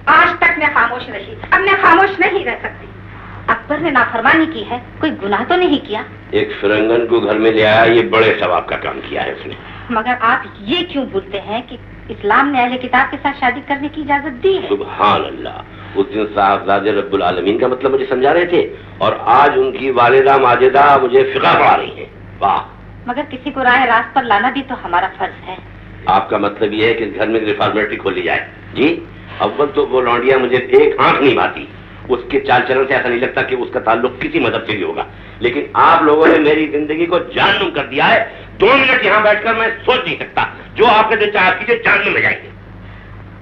आज तक मैं खामोश रही, अब मैं खामोश नहीं रह सकती। अकबर ने नाफरमानी की है, कोई गुनाह तो नहीं किया। एक फिरंगन को घर में ले आया, ये बड़े सवाब का काम किया है उसने। मगर आप ये क्यों भूलते हैं कि इस्लाम ने अहले किताब के साथ शादी करने की इजाजत दी है? सुभान अल्लाह, उस दिन साहबजादे रब्बुल आलमीन का मतलब मुझे समझा रहे थे और आज उनकी वालिदा माजिदा मुझे फिक़ा पढ़ा रही है। वाह। मगर किसी को राह रास्त पर लाना भी तो हमारा फर्ज है। आपका मतलब ये है कि घर में रिफॉर्मेटरी खोली जाए? जी, अव्वल तो वो लौंडिया मुझे एक आंख नहीं भाती, उसके चाल चलन से ऐसा नहीं लगता कि उसका ताल्लुक किसी मजहब से भी होगा। लेकिन आप लोगों ने मेरी जिंदगी को जहन्नुम कर दिया है। 2 मिनट यहाँ बैठकर मैं सोच नहीं सकता, जो आपके दिल चाह कीजिए, जहन्नुम में जाएंगे।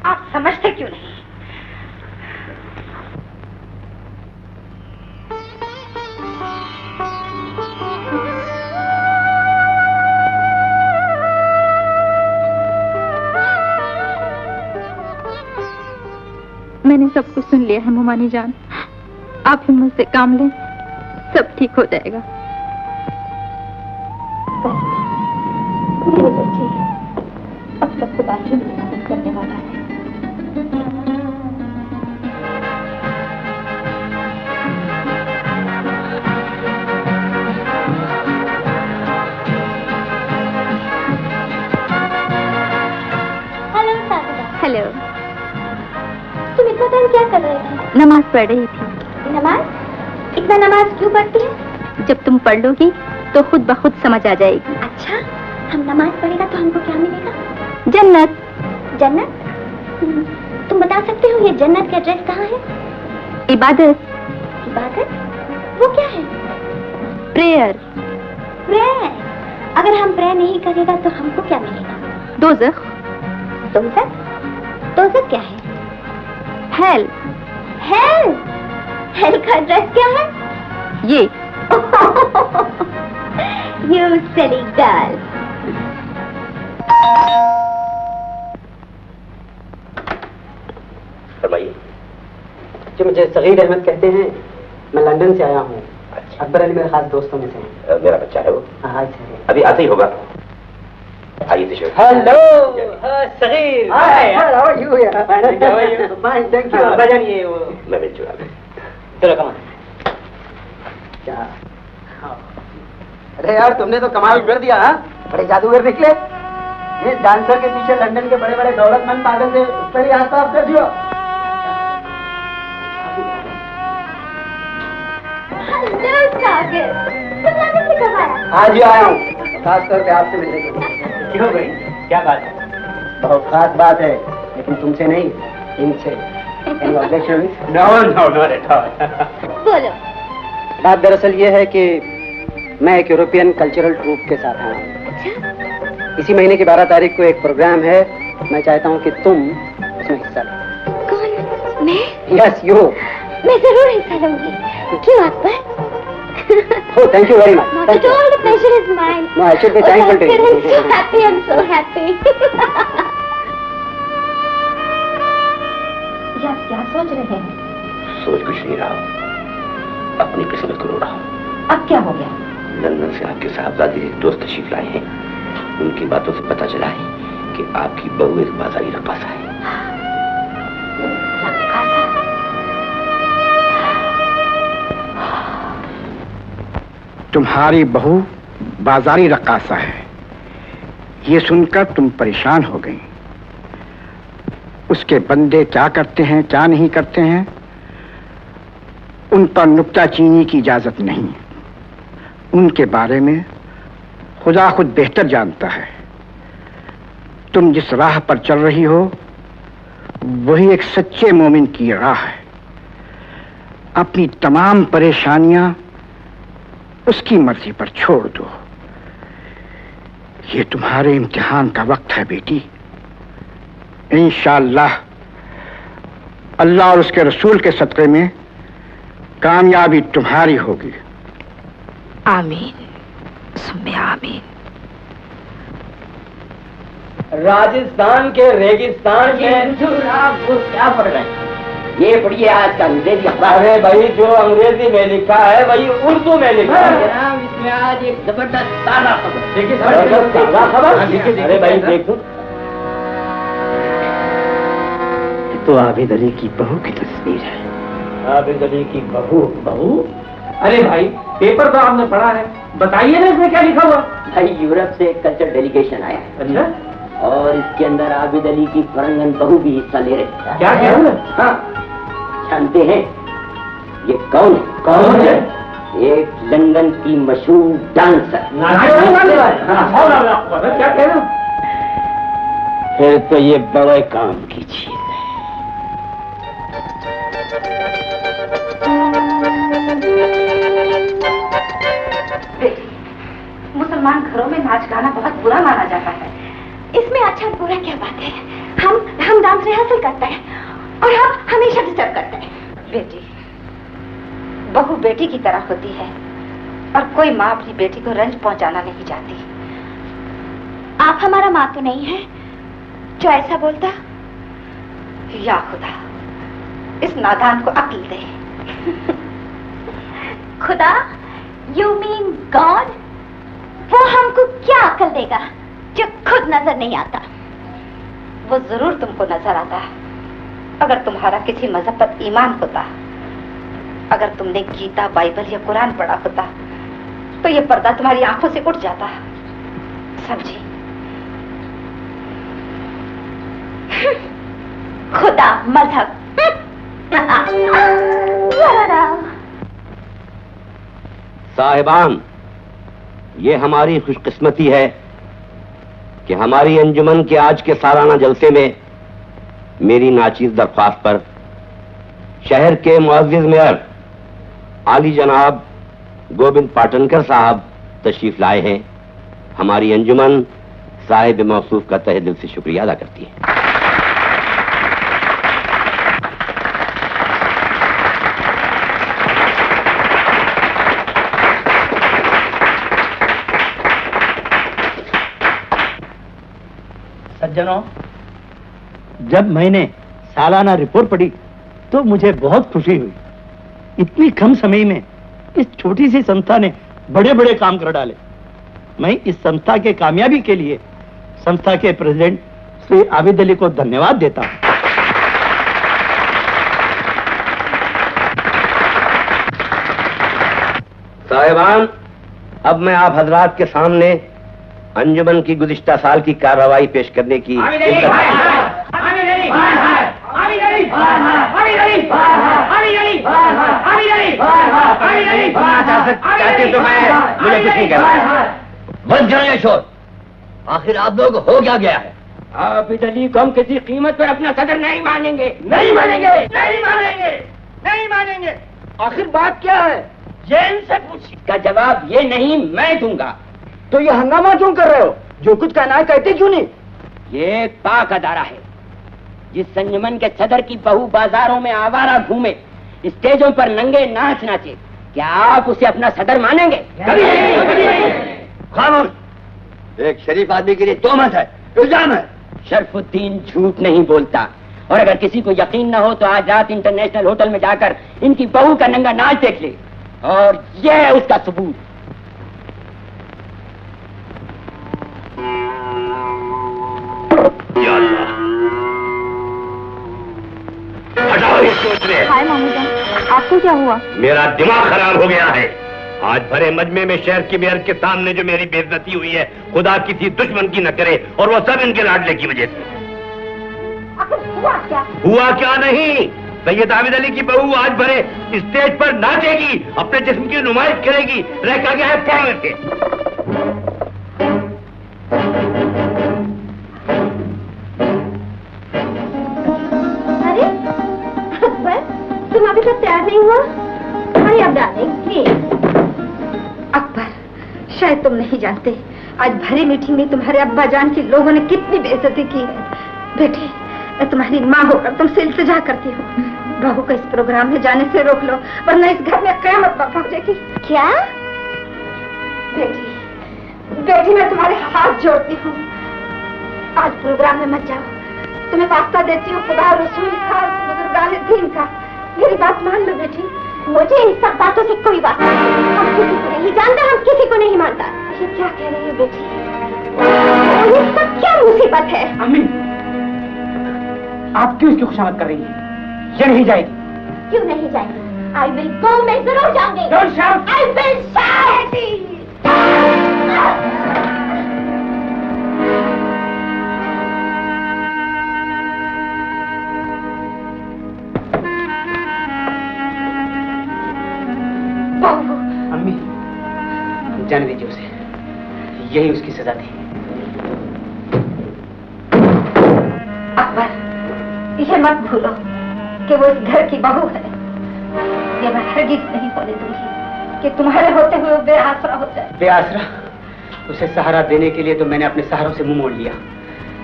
आप समझते क्यों नहीं? मैंने सब कुछ सुन लिया है मुमानी जान, आप हिम्मत से काम लें, सब ठीक हो जाएगा। मेरे बच्चे, अब तक खुदा ही मदद करने वाला है। हेलो साजिदा। हेलो। तुम इतना टाइम क्या कर रही थी? नमाज पढ़ रही थी। नमाज? इतना नमाज क्यों पढ़ती है? जब तुम पढ़ लोगी तो खुद ब खुद समझ आ जाएगी। अच्छा, हम नमाज पढ़ेगा तो हमको क्या मिलेगा? जन्नत। जन्नत? तुम बता सकते हो ये जन्नत का एड्रेस कहाँ है? इबादत। इबादत? वो क्या है? प्रेयर। प्रेयर? अगर हम प्रेयर नहीं करेगा तो हमको क्या मिलेगा? दोज़ख। दोज़ख? दोज़ख क्या है? हेल। हेल? हेल का एड्रेस क्या है? ये। You silly girl. फरमाइए। जी, मुझे सगीर अहमद कहते हैं, मैं लंदन से आया हूँ। अच्छा। अकबर अली मेरे खास दोस्तों में से। मेरा बच्चा है वो? हाँ, अभी आते ही होगा। आइए तशरीफ। Hello Sagir. Hi, how are you? Fine, thank you. बजान ये वो मैं मिल चुका। चलो कमान। क्या? अरे यार, तुमने तो कमाल कर दिया। हाँ, बड़े जादूगर निकले। ये डांसर के पीछे लंदन के बड़े बड़े दौलतमंद पागल थे, उस पर ही हाथ साफ कर दियो। आज ही आया हूँ, खास तौर पे आपसे मिलने के लिए। क्यों भाई, क्या बात है? बहुत खास बात है, लेकिन तुमसे नहीं, इनसे। No no not at all. बोलो। बात दरअसल ये है कि मैं एक यूरोपियन कल्चरल ट्रूप के साथ आया हूँ। अच्छा? इसी महीने की 12 तारीख को एक प्रोग्राम है, मैं चाहता हूँ कि तुम उसमें हिस्सा लो। कौन? मैं? Yes, you. मैं जरूर हिस्सा लूंगी। क्यों Akbar? Oh, thank you very much. Not Thank at you. all. The pleasure is mine. No, I should be thankful to you. I'm so happy. I'm so happy. ये आप क्या सोच रहे हैं? सोच कुछ नहीं रहा, अपनी किस्मत को रो रहा। अब क्या हो गया? लंदन से आपके साहबजादे एक दोस्त तशरीफ लाए हैं। उनकी बातों से पता चला है कि आपकी बहू एक बाजारी रक्कासा है। तुम्हारी बहू बाजारी रक्कासा है, ये सुनकर तुम परेशान हो गई। उसके बंदे क्या करते हैं क्या नहीं करते हैं, उन पर नुक्ताचीनी की इजाजत नहीं। उनके बारे में खुदा खुद बेहतर जानता है। तुम जिस राह पर चल रही हो वही एक सच्चे मोमिन की राह है। अपनी तमाम परेशानियां उसकी मर्जी पर छोड़ दो। ये तुम्हारे इम्तिहान का वक्त है बेटी। इंशाअल्लाह अल्लाह और उसके रसूल के सदक़े में कामयाबी तुम्हारी होगी। आमीन सुम्मे आमीन। राजस्थान के रेगिस्तान में क्या फर्क है? ये पढ़िए आज का अंग्रेजी अखबार। अरे भाई जो अंग्रेजी में लिखा है वही उर्दू में लिखा है जनाब। इसमें आज एक जबरदस्त ताज़ा खबर। देखिए ताज़ा खबर। अरे भाई देखो तो आबिद अली की बहू की तस्वीर है। आबिद अली की बहू? अरे भाई पेपर तो आपने पढ़ा है, बताइए ना इसमें क्या लिखा हुआ? भाई यूरोप से एक कल्चर डेलीगेशन आया है। अच्छा, और इसके अंदर आबिद अली की फरंगन बहू भी हिस्सा ले रही है। क्या कह रहे हैं? हाँ, जानते हैं ये कौन है? कौन है? एक लंदन की मशहूर डांसर। क्या कह रहे हो? फिर तो ये बड़े काम की चीज है। मुसलमान घरों में नाच गाना बहुत बुरा माना जाता है। इसमें अच्छा बुरा क्या बात है? हम डांस रिहर्सल करते हैं और हम हमेशा डिस्टर्ब करते हैं। बेटी, बहू बेटी की तरह होती है और कोई माँ अपनी बेटी को रंज पहुंचाना नहीं चाहती। आप हमारा माँ तो नहीं है जो ऐसा बोलता। या खुदा, इस नादान को अक्ल दे। खुदा? You mean God? वो हमको क्या अक्ल देगा जो खुद नजर नहीं आता? वो जरूर तुमको नजर आता अगर तुम्हारा किसी मजहब पर ईमान होता। अगर तुमने गीता, बाइबल या कुरान पढ़ा होता तो ये पर्दा तुम्हारी आंखों से उठ जाता। समझी? खुदा, मजहब। साहिबान, ये हमारी खुशकिस्मती है कि हमारी अंजुमन के आज के सालाना जलसे में मेरी नाचीज दरख्वास्त पर शहर के मुअज़्ज़िज़ मेयर आली जनाब गोविंद पाटनकर साहब तशरीफ लाए हैं। हमारी अंजुमन साहिब मौसूफ का तहे दिल से शुक्रिया अदा करती है। सज्जनों, जब मैंने सालाना रिपोर्ट पढ़ी तो मुझे बहुत खुशी हुई। इतनी कम समय में इस छोटी सी संस्था ने बड़े बड़े काम कर डाले। मैं इस संस्था के कामयाबी के लिए संस्था के प्रेसिडेंट श्री आबिद अली को धन्यवाद देता हूं। साहिबान, अब मैं आप हजरात के सामने अंजुमन की गुज़िश्ता साल की कार्रवाई पेश करने की मुझे कुछ नहीं कहना। बस जाने शोर। आखिर आप लोग हो क्या गया है? आबिद अली को हम किसी कीमत पर अपना सदर नहीं मानेंगे। नहीं मानेंगे, नहीं मानेंगे, नहीं मानेंगे। आखिर बात क्या है? ये इनसे पूछ। इसका जवाब ये नहीं मैं दूंगा। तो ये हंगामा क्यों कर रहे हो? जो कुछ कहना है कहते क्यों नहीं? ये एक पाक अदारा है। जिस अंजुमन के सदर की बहू बाजारों में आवारा घूमे, स्टेजों पर नंगे नाच नाचे, क्या आप उसे अपना सदर मानेंगे? खामोश। एक शरीफ आदमी के लिए तोहमत है, इल्जाम है। शरफुद्दीन झूठ नहीं बोलता, और अगर किसी को यकीन न हो तो आज रात इंटरनेशनल होटल में जाकर इनकी बहू का नंगा नाच देख ले, और यह है उसका सबूत। या अल्लाह, हटाओ इस सोच में। हाय मामू जान, आपको क्या हुआ? मेरा दिमाग खराब हो गया है। आज भरे मजमे में शहर की मेयर के सामने जो मेरी बेइज्जती हुई है, खुदा किसी दुश्मन की न करे, और वो सब इनके लाडले की वजह से। हुआ क्या नहीं, सैयद आबिद अली की बहू आज भरे स्टेज पर नाचेगी, अपने जिस्म की नुमाइश करेगी, रखा गया है पाँव से। अरे अकबर, तुम अभी तक तैयार नहीं हुआ? अरे अब डार्लिंग प्लीज। अकबर, शायद तुम नहीं जानते, आज भरी मीटिंग में तुम्हारे अब्बा जान के लोगों ने कितनी बेइज्जती की है। बेटे, मैं तुम्हारी माँ होकर तुमसे इल्तिजा करती हूँ, बहू को इस प्रोग्राम में जाने से रोक लो, वरना इस घर में क़यामत बर्पा हो जाएगी। क्या? बेटी, बेटी मैं तुम्हारे हाथ जोड़ती हूँ, आज प्रोग्राम में मत जाओ। तुम्हें वास्ता देती हूँ खुदा रसूल का, बुजुर्गान दीन का, मेरी बात मान लो बेटी। मुझे इन सब बातों से कोई वास्ता नहीं, हम किसी को नहीं जानता, हम किसी को नहीं मानता। ये क्या कह रही है बेटी? ये सब क्या मुसीबत है? अम्मी, आप क्यों इसकी खुशामद कर रही हैं? ये नहीं जाएगी। क्यों नहीं जाएगी? आई विल गो, मैं जरूर जाऊंगी। Don't shout! I will shout! अम्मी, जाने दीजिए उसे, यही उसकी सजा थी। अकबर, ये मत भूलो कि वो इस घर की बहू है। ये मैं हरगिज़ नहीं होने दूंगी कि तुम्हारे होते हुए वो बेआसरा हो जाए। बेआसरा? उसे सहारा देने के लिए तो मैंने अपने सहारों से मुंह मोड़ लिया।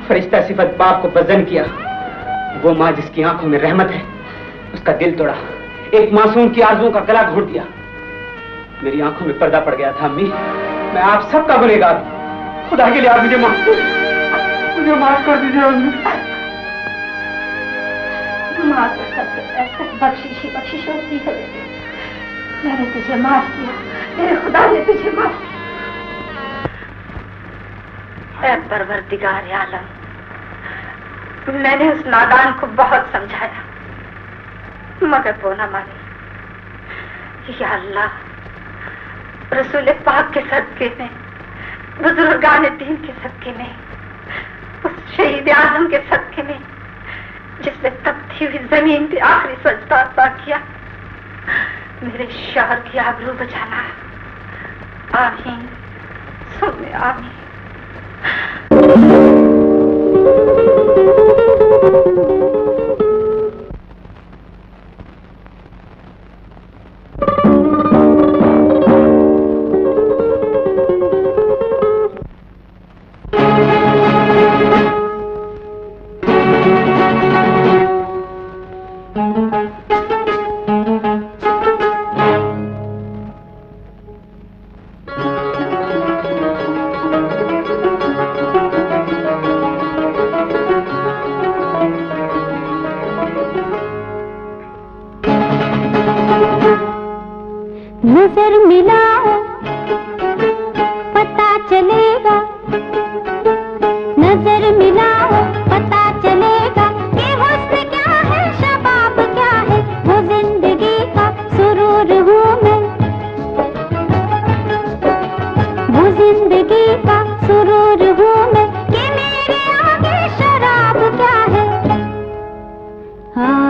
फरिश्ता सिफत बाप को बदन किया। वो माँ जिसकी आंखों में रहमत है, उसका दिल तोड़ा, एक मासूम की आरज़ुओं का गला घोट दिया। मेरी आंखों में पर्दा पड़ गया था। अम्मी, मैं आप सबका गुनहगार हूं। खुदा के लिए आप मुझे माफ कर दीजिए अम्मी। माँ तो सबसे ऐसा बख्शिश ही बख्शिश होती है बेटी। मैंने तुझे माफ किया, मेरे खुदा ने तुझे माफ किया। परवरदिगार आलम, मैंने उस नादान को बहुत समझाया, मगर वो न माने। या अल्लाह, रसूल पाक के सदके में, बुजुर्गान दीन के सदके में, उस शहीद आजम के सदके में, जिसने तपती हुई जमीन पे आखिरी सजदा अता किया, मेरे शहर की आबरू बचाना। आमीन, सुन आमीन। नजर मिलाओ पता चलेगा, नजर मिलाओ पता चलेगा कि हुस्न क्या है, शबाब क्या है, वो जिंदगी का सुरूर हूँ मैं, वो जिंदगी का सुरूर हूँ मैं, कि मेरे आगे शराब क्या है। हाँ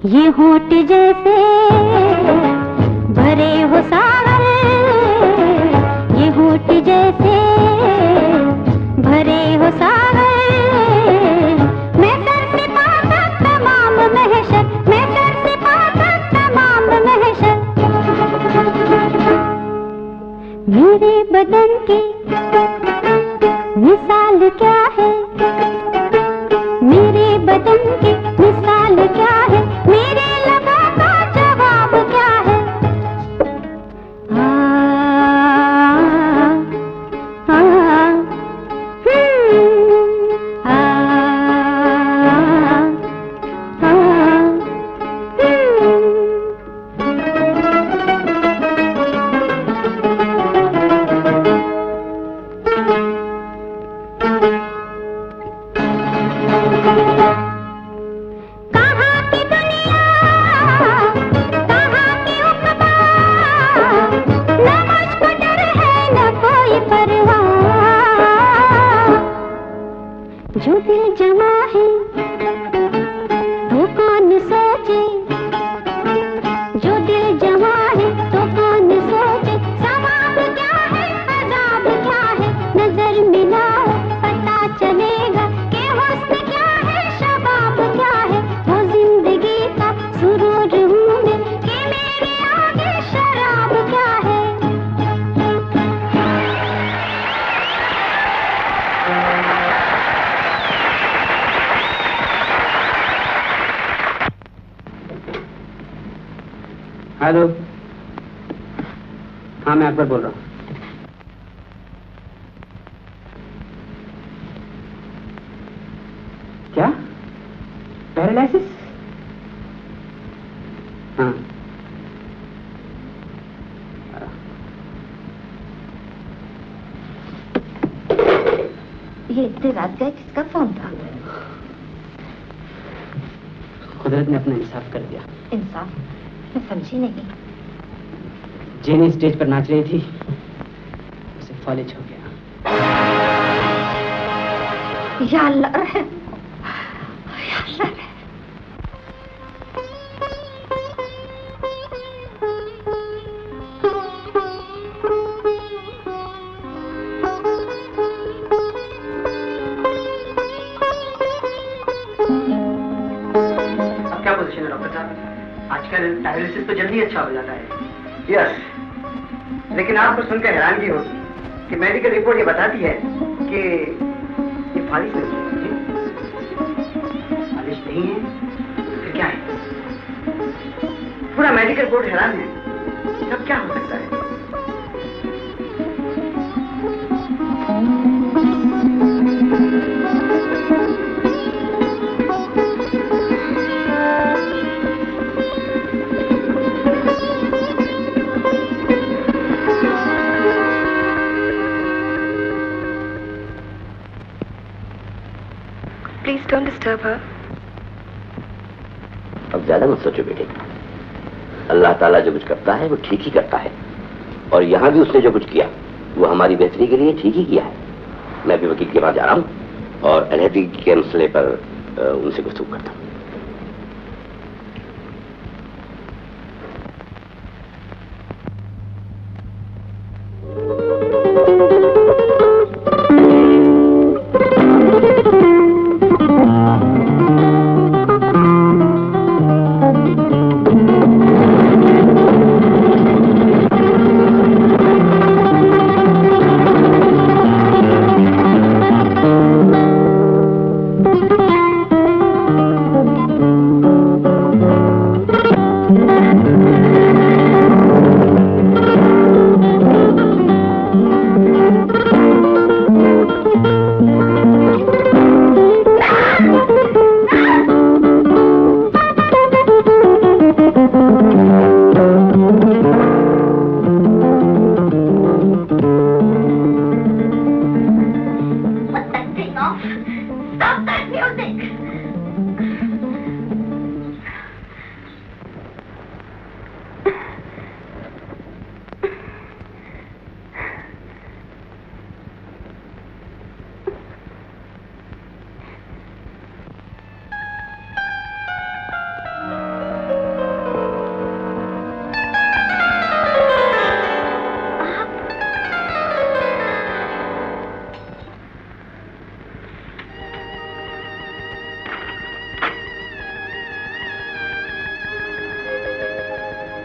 ये होठ जैसे भरे हो सागर, ये होठ जैसे भरे हो सागर, मैं सर से पाता तमाम महशर, मैं सर से पाता तमाम महशर। मेरे बदन की मिसाल क्या है, मेरे बदन की मिसाल क्या है, मेरे लबों का जवाब क्या है। आ, आ, जो दिल जमा है तो कौन सोचे, जो दिल जमा है तो कौन सोचे, सवाब क्या है अजाब क्या है, नजर मिलाओ पता चलेगा कि हुस्न क्या है शबाब क्या है, वो जिंदगी का सुरूर हूँ मैं कि मेरे आगे शराब क्या है। हेलो, हाँ मैं अकबर बोल रहा हूँ। क्या पैरालिसिस? हाँ ये इतनी रात का किसका फोन था? कुदरत ने अपना इंसाफ कर दिया। इंसाफ? मैं समझी नहीं। जेनी स्टेज पर नाच रही थी, उसे फॉलेज हो गया। या अल्लाह रहम, या अल्लाह रहम। अब क्या पोजीशन है डॉक्टर साहब? आजकल डायलिसिस तो जल्दी अच्छा हो जाता है। यस, लेकिन आपको सुनकर हैरानगी होगी कि मेडिकल रिपोर्ट ये बताती है कि ये फालिश नहीं है। फालिश नहीं है फिर क्या है? पूरा मेडिकल बोर्ड हैरान है। तब क्या हो सकता है? Please don't disturb her. अब ज्यादा मत सोचो बेटे, अल्लाह ताला जो कुछ करता है वो ठीक ही करता है, और यहाँ भी उसने जो कुछ किया वो हमारी बेहतरी के लिए ठीक ही किया है। मैं भी वकील के पास जा रहा हूँ और अलहदगी के मसले पर उनसे गुफ्तगू करता हूँ।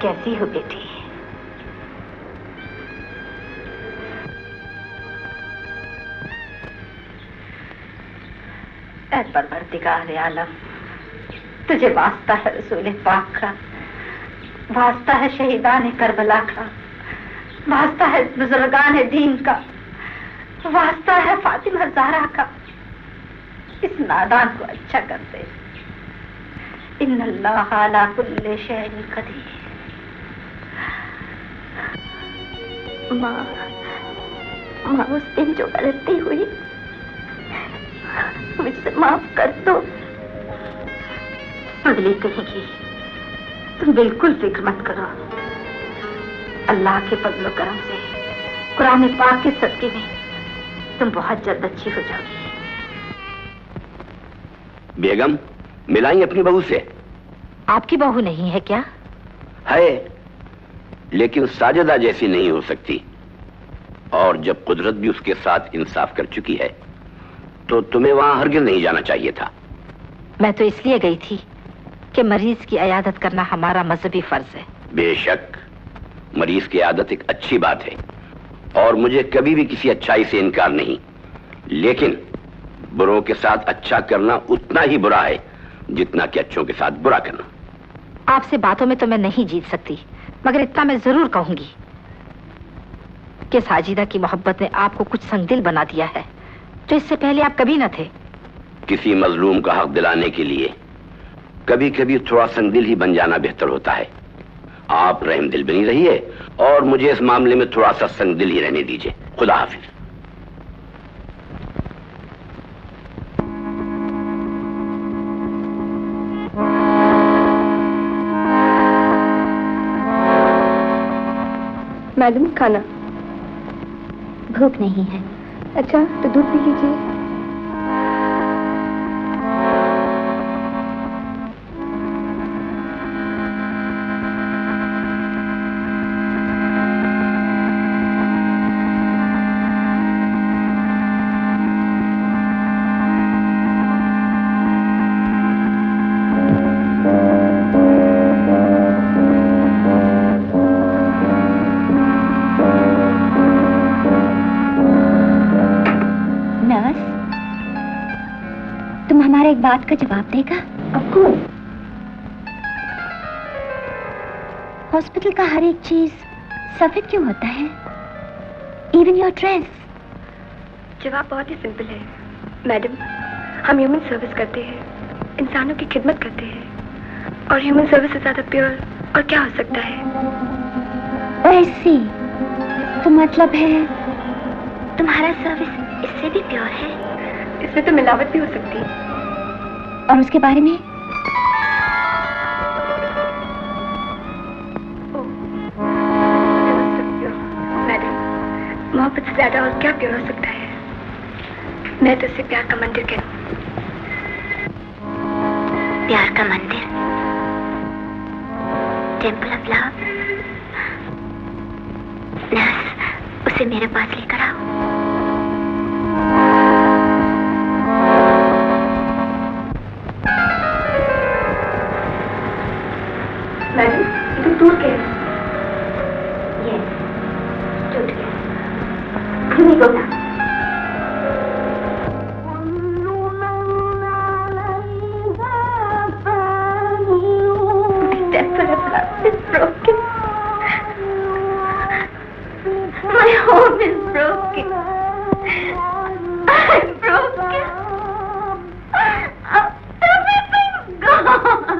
कैसी हो बेटी? ऐ परवरदिगार आलम, तुझे वास्ता है रसूल पाक का, वास्ता है शहीदान करबला का, वास्ता है बुजुर्गान दीन का, वास्ता है फातिमा ज़हरा का। इस नादान को अच्छा कर दे। इन्नल्लाह अला कुल्ली शैइन कदीर। माँ उस दिन जो गलती हुई मुझसे माफ कर दो। अगली कहेगी, तुम बिल्कुल फिक्र मत करो। अल्लाह के फजल करम से कुरान पाक के सदके में तुम बहुत जल्द अच्छी हो जाओगी। बेगम, मिलाई अपनी बहू से। आपकी बहू नहीं है क्या? है, लेकिन साजिदा जैसी नहीं हो सकती। और जब कुदरत भी उसके साथ इंसाफ कर चुकी है तो तुम्हें वहां हरगिज़ नहीं जाना चाहिए था। मैं तो इसलिए गई थी कि मरीज की इयादत करना हमारा मजहबी फर्ज है। बेशक मरीज की आदत एक अच्छी बात है और मुझे कभी भी किसी अच्छाई से इनकार नहीं, लेकिन बुरों के साथ अच्छा करना उतना ही बुरा है जितना कि अच्छों के साथ बुरा करना। आपसे बातों में तो मैं नहीं जीत सकती, मगर इतना मैं जरूर कहूंगी कि साजिदा की मोहब्बत ने आपको कुछ संगदिल बना दिया है जो इससे पहले आप कभी न थे। किसी मजलूम का हक दिलाने के लिए कभी कभी थोड़ा संगदिल ही बन जाना बेहतर होता है। आप रहमदिल बनी रहिए और मुझे इस मामले में थोड़ा सा संगदिल ही रहने दीजिए। खुदा हाफिज। मैडम, खाना। भूख नहीं है। अच्छा, तो दूध पी लीजिए। एक बात का जवाब देगा? आपको हॉस्पिटल का हर एक चीज सफेद क्यों होता है? Even your dress. जवाब बहुत ही सिंपल है मैडम। हम ह्यूमन सर्विस करते हैं, इंसानों की खिदमत करते हैं, और ह्यूमन सर्विस से ज्यादा प्योर और क्या हो सकता है? ऐसी तो मतलब है तुम्हारा सर्विस इससे भी प्योर है? इसमें तो मिलावट भी हो सकती है। और उसके बारे में? मैडम, मोहब्बत से ज्यादा और क्या प्योर हो सकता है? मैं तो इसे प्यार का मंदिर कहूँ। प्यार का मंदिर, टेम्पल ऑफ लव। नर्स, उसे मेरे पास लेकर आओ। मैडम, ये तो टूट गया। यस, टूट गया। नहीं बोला। Temple of love is broken. My home is broken. I'm broken. Everything's gone.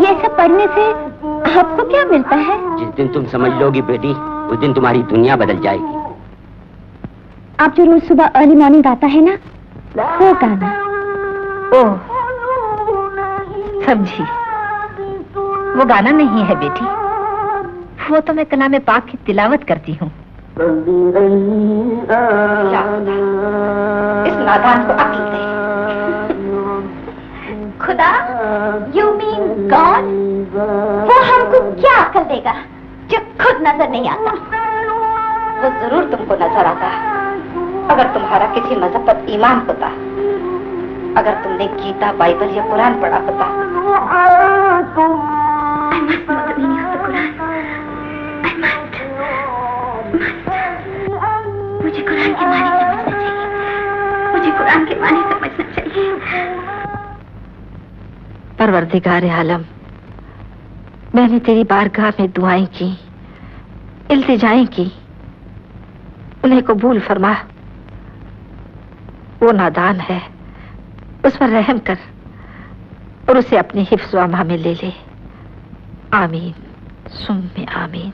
ये सब पढ़ने से आपको क्या मिलता है? जिस दिन तुम समझ लोगी बेटी, उस दिन तुम्हारी दुनिया बदल जाएगी। आप जो रोज सुबह अर्ली मॉर्निंग गाता है ना, वो गाना। ओह, समझी। वो गाना नहीं है बेटी, वो तो मैं कलाम पाक की तिलावत करती हूँ। इस नादान को अक्ल दे। खुदा, यू मीन गॉड? वो हमको क्या अक्ल देगा जो खुद नजर नहीं आता? वो जरूर तुमको नजर आता अगर तुम्हारा किसी मजहब पर ईमान होता, अगर तुमने गीता, बाइबल या कुरान पढ़ा होता। I must know the meaning of the Quran. I must. मुझे कुरान के मानी समझना चाहिए। मुझे कुरान के मानी समझना चाहिए। परवरदिगार आलम, मैंने तेरी बारगाह में दुआएं की, इल्तिजाएं की, उन्हें कबूल फरमा। वो नादान है, उस पर रहम कर और उसे अपनी हिफ्ज़ व अमा में ले ले। आमीन सुम्मे आमीन।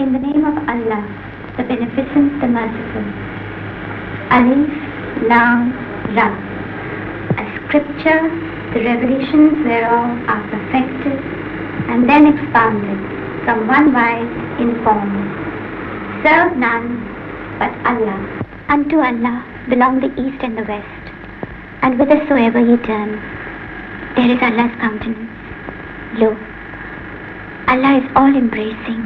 In the name of Allah, the Beneficent, the Merciful. Alif, Lam, Ra. A scripture, the revelations whereof are perfected and then expounded from one wise informed. Serve none but Allah. Unto Allah belong the east and the west, and whithersoever ye turn, there is Allah's countenance. Lo, Allah is all-embracing,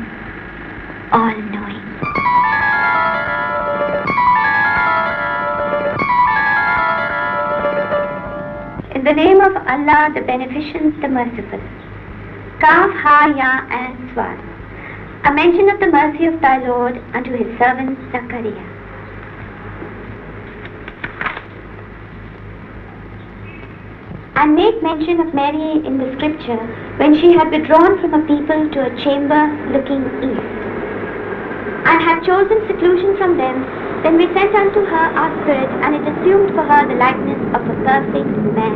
all-knowing. In the name of Allah, the Beneficent, the Merciful. Kaf, Ha, Ya, and Swad. A mention of the mercy of thy Lord unto his servant Zachariah. And make mention of Mary in the scripture when she had withdrawn from a people to a chamber looking east, and had chosen seclusion from them. Then we sent unto her our spirit, and it assumed for her the likeness of a perfect man.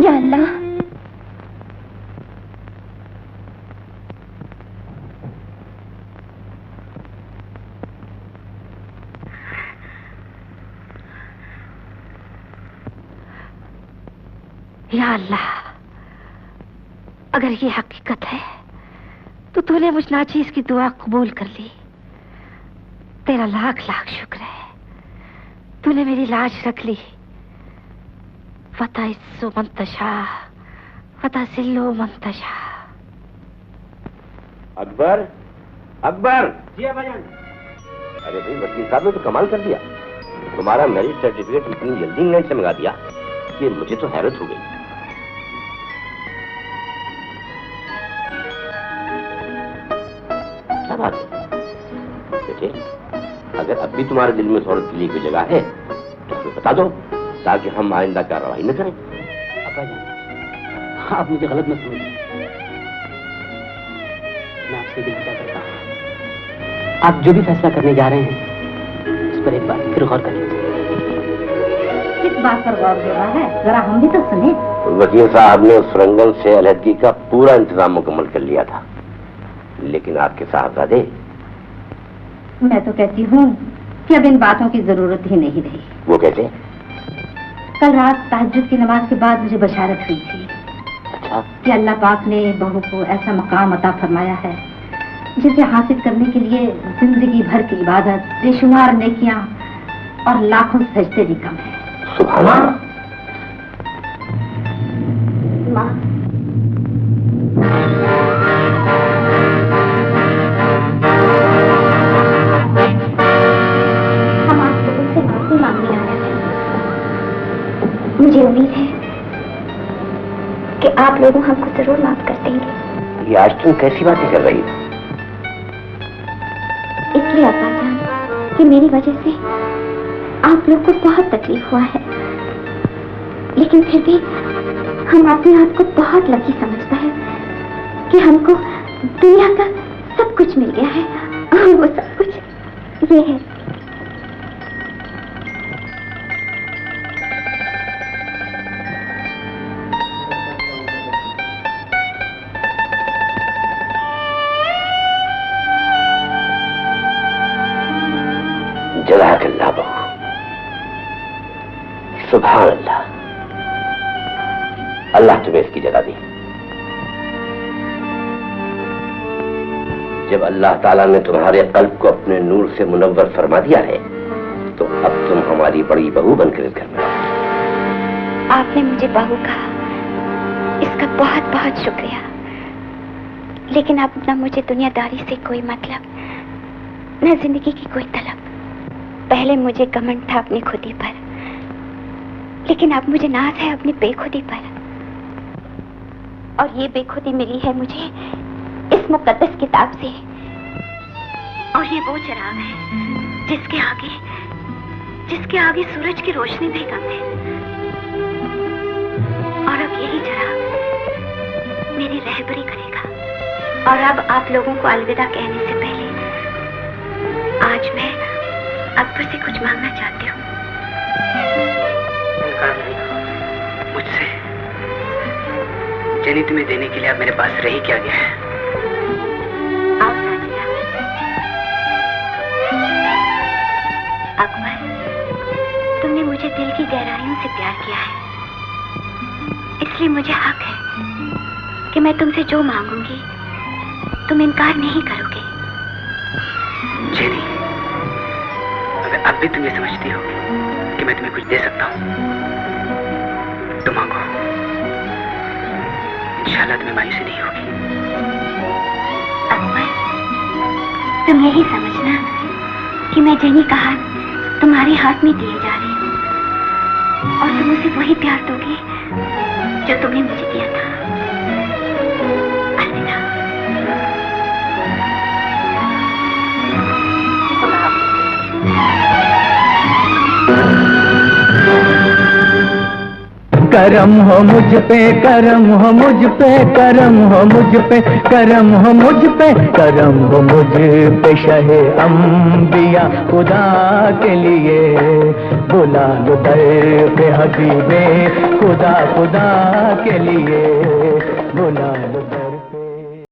Ya Allah, या अल्लाह, अगर ये हकीकत है तो तूने मुझ नाचीज की दुआ कबूल कर ली। तेरा लाख लाख शुक्र है, तूने मेरी लाज रख ली। फताइस्सु मंतशा फतासिल्लु मंतशा। अकबर, अकबर। जी भाईजान। अरे भाई, वकील साहब ने तो कमाल कर दिया। तुम्हारा मैरिज सर्टिफिकेट इतनी जल्दी इंग्लैंड से मंगा दिया कि मुझे तो हैरत हो गई। क्या बात है बेटे? अगर अब भी तुम्हारे दिल में इस औरत के लिए कोई जगह है तो हमें बता दो, ताकि हम आइंदा कार्रवाई न करें। अब्बा जान, आप मुझे गलत मत समझिए। मैं आपसे विनती करता हूँ, आप जो भी फैसला करने जा रहे हैं उस पर एक बार फिर गौर कर लीजिए। किस बात पर गौर हो रहा है, जरा हम भी तो सुने। वकील साहब ने उस रंगल से अलहदगी का पूरा इंतजाम मुकम्मल कर लिया था, लेकिन आपके साहबजादे। मैं तो कहती हूँ कि अब इन बातों की जरूरत ही नहीं रही। वो कैसे? कल रात तहज्जुद की नमाज के बाद मुझे बशारत हुई थी। अच्छा? कि अल्लाह पाक ने बहू को ऐसा मकाम अता फरमाया है जिसे हासिल करने के लिए जिंदगी भर की इबादत, बेशुमार नेकियां और लाखों सजदे भी कम है। सुभान अल्लाह। माँ, हम आप लोगों से माफी मांगने आए हैं। मुझे उम्मीद है कि आप लोग हमको जरूर माफ कर देंगे। ये आज तुम कैसी बातें कर रही हो? इसलिए अब्बाजान कि मेरी वजह से आप लोग को बहुत तकलीफ हुआ है, लेकिन फिर भी हम अपने आप को बहुत लकी समझते हैं कि हमको दुनिया का सब कुछ मिल गया है, और वो सब कुछ ये है। जज़ाकल्लाह बहू, सुभान अल्लाह। अल्लाह तुम्हें इसकी जगह दी। जब अल्लाह ताला ने तुम्हारे कल्ब को अपने नूर से मुनव्वर फरमा दिया है, तो अब तुम हमारी बड़ी बहू बनकर इस घर में रहो। आपने मुझे बहू कहा, इसका बहुत बहुत शुक्रिया। लेकिन अब न मुझे दुनियादारी से कोई मतलब, न जिंदगी की कोई तलब। पहले मुझे घमंड था अपनी खुदी पर, लेकिन अब मुझे नाज है अपनी बेखुदी पर। और ये बेखुदी मिली है मुझे इस मुकद्दस किताब से। और ये वो चिराग है जिसके आगे सूरज की रोशनी भी कम है। और अब यही चिराग मेरी रहबरी करेगा। और अब आप लोगों को अलविदा कहने से पहले आज मैं अकबर से कुछ मांगना चाहती हूँ। मुझसे जेनी तुम्हें देने के लिए अब मेरे पास रही क्या गया है? आओ साजिदा। अकबर, तुमने मुझे दिल की गहराइयों से प्यार किया है, इसलिए मुझे हक है कि मैं तुमसे जो मांगूंगी तुम इनकार नहीं करोगे। जेनी, अब भी तुम ये समझती हो कि मैं तुम्हें कुछ दे सकता हूँ तो मांगो, इंशाल्लाह तुम्हें मायूसी नहीं होगी। अकबर, तुम यही समझना कि मैं जेनी का हाथ तुम्हारे हाथ में दिए जा रही हूँ, और तुम उसे वही प्यार दोगी जो तुमने मुझे दिया था। अलविदा। करम हो मुझ पे, करम हो मुझ पे, करम हो मुझ पे, करम हो मुझ पे, करम हो मुझ पे शहे अंबिया खुदा के लिए। बुला लो दर पे हबीबे खुदा खुदा के लिए। बुला लो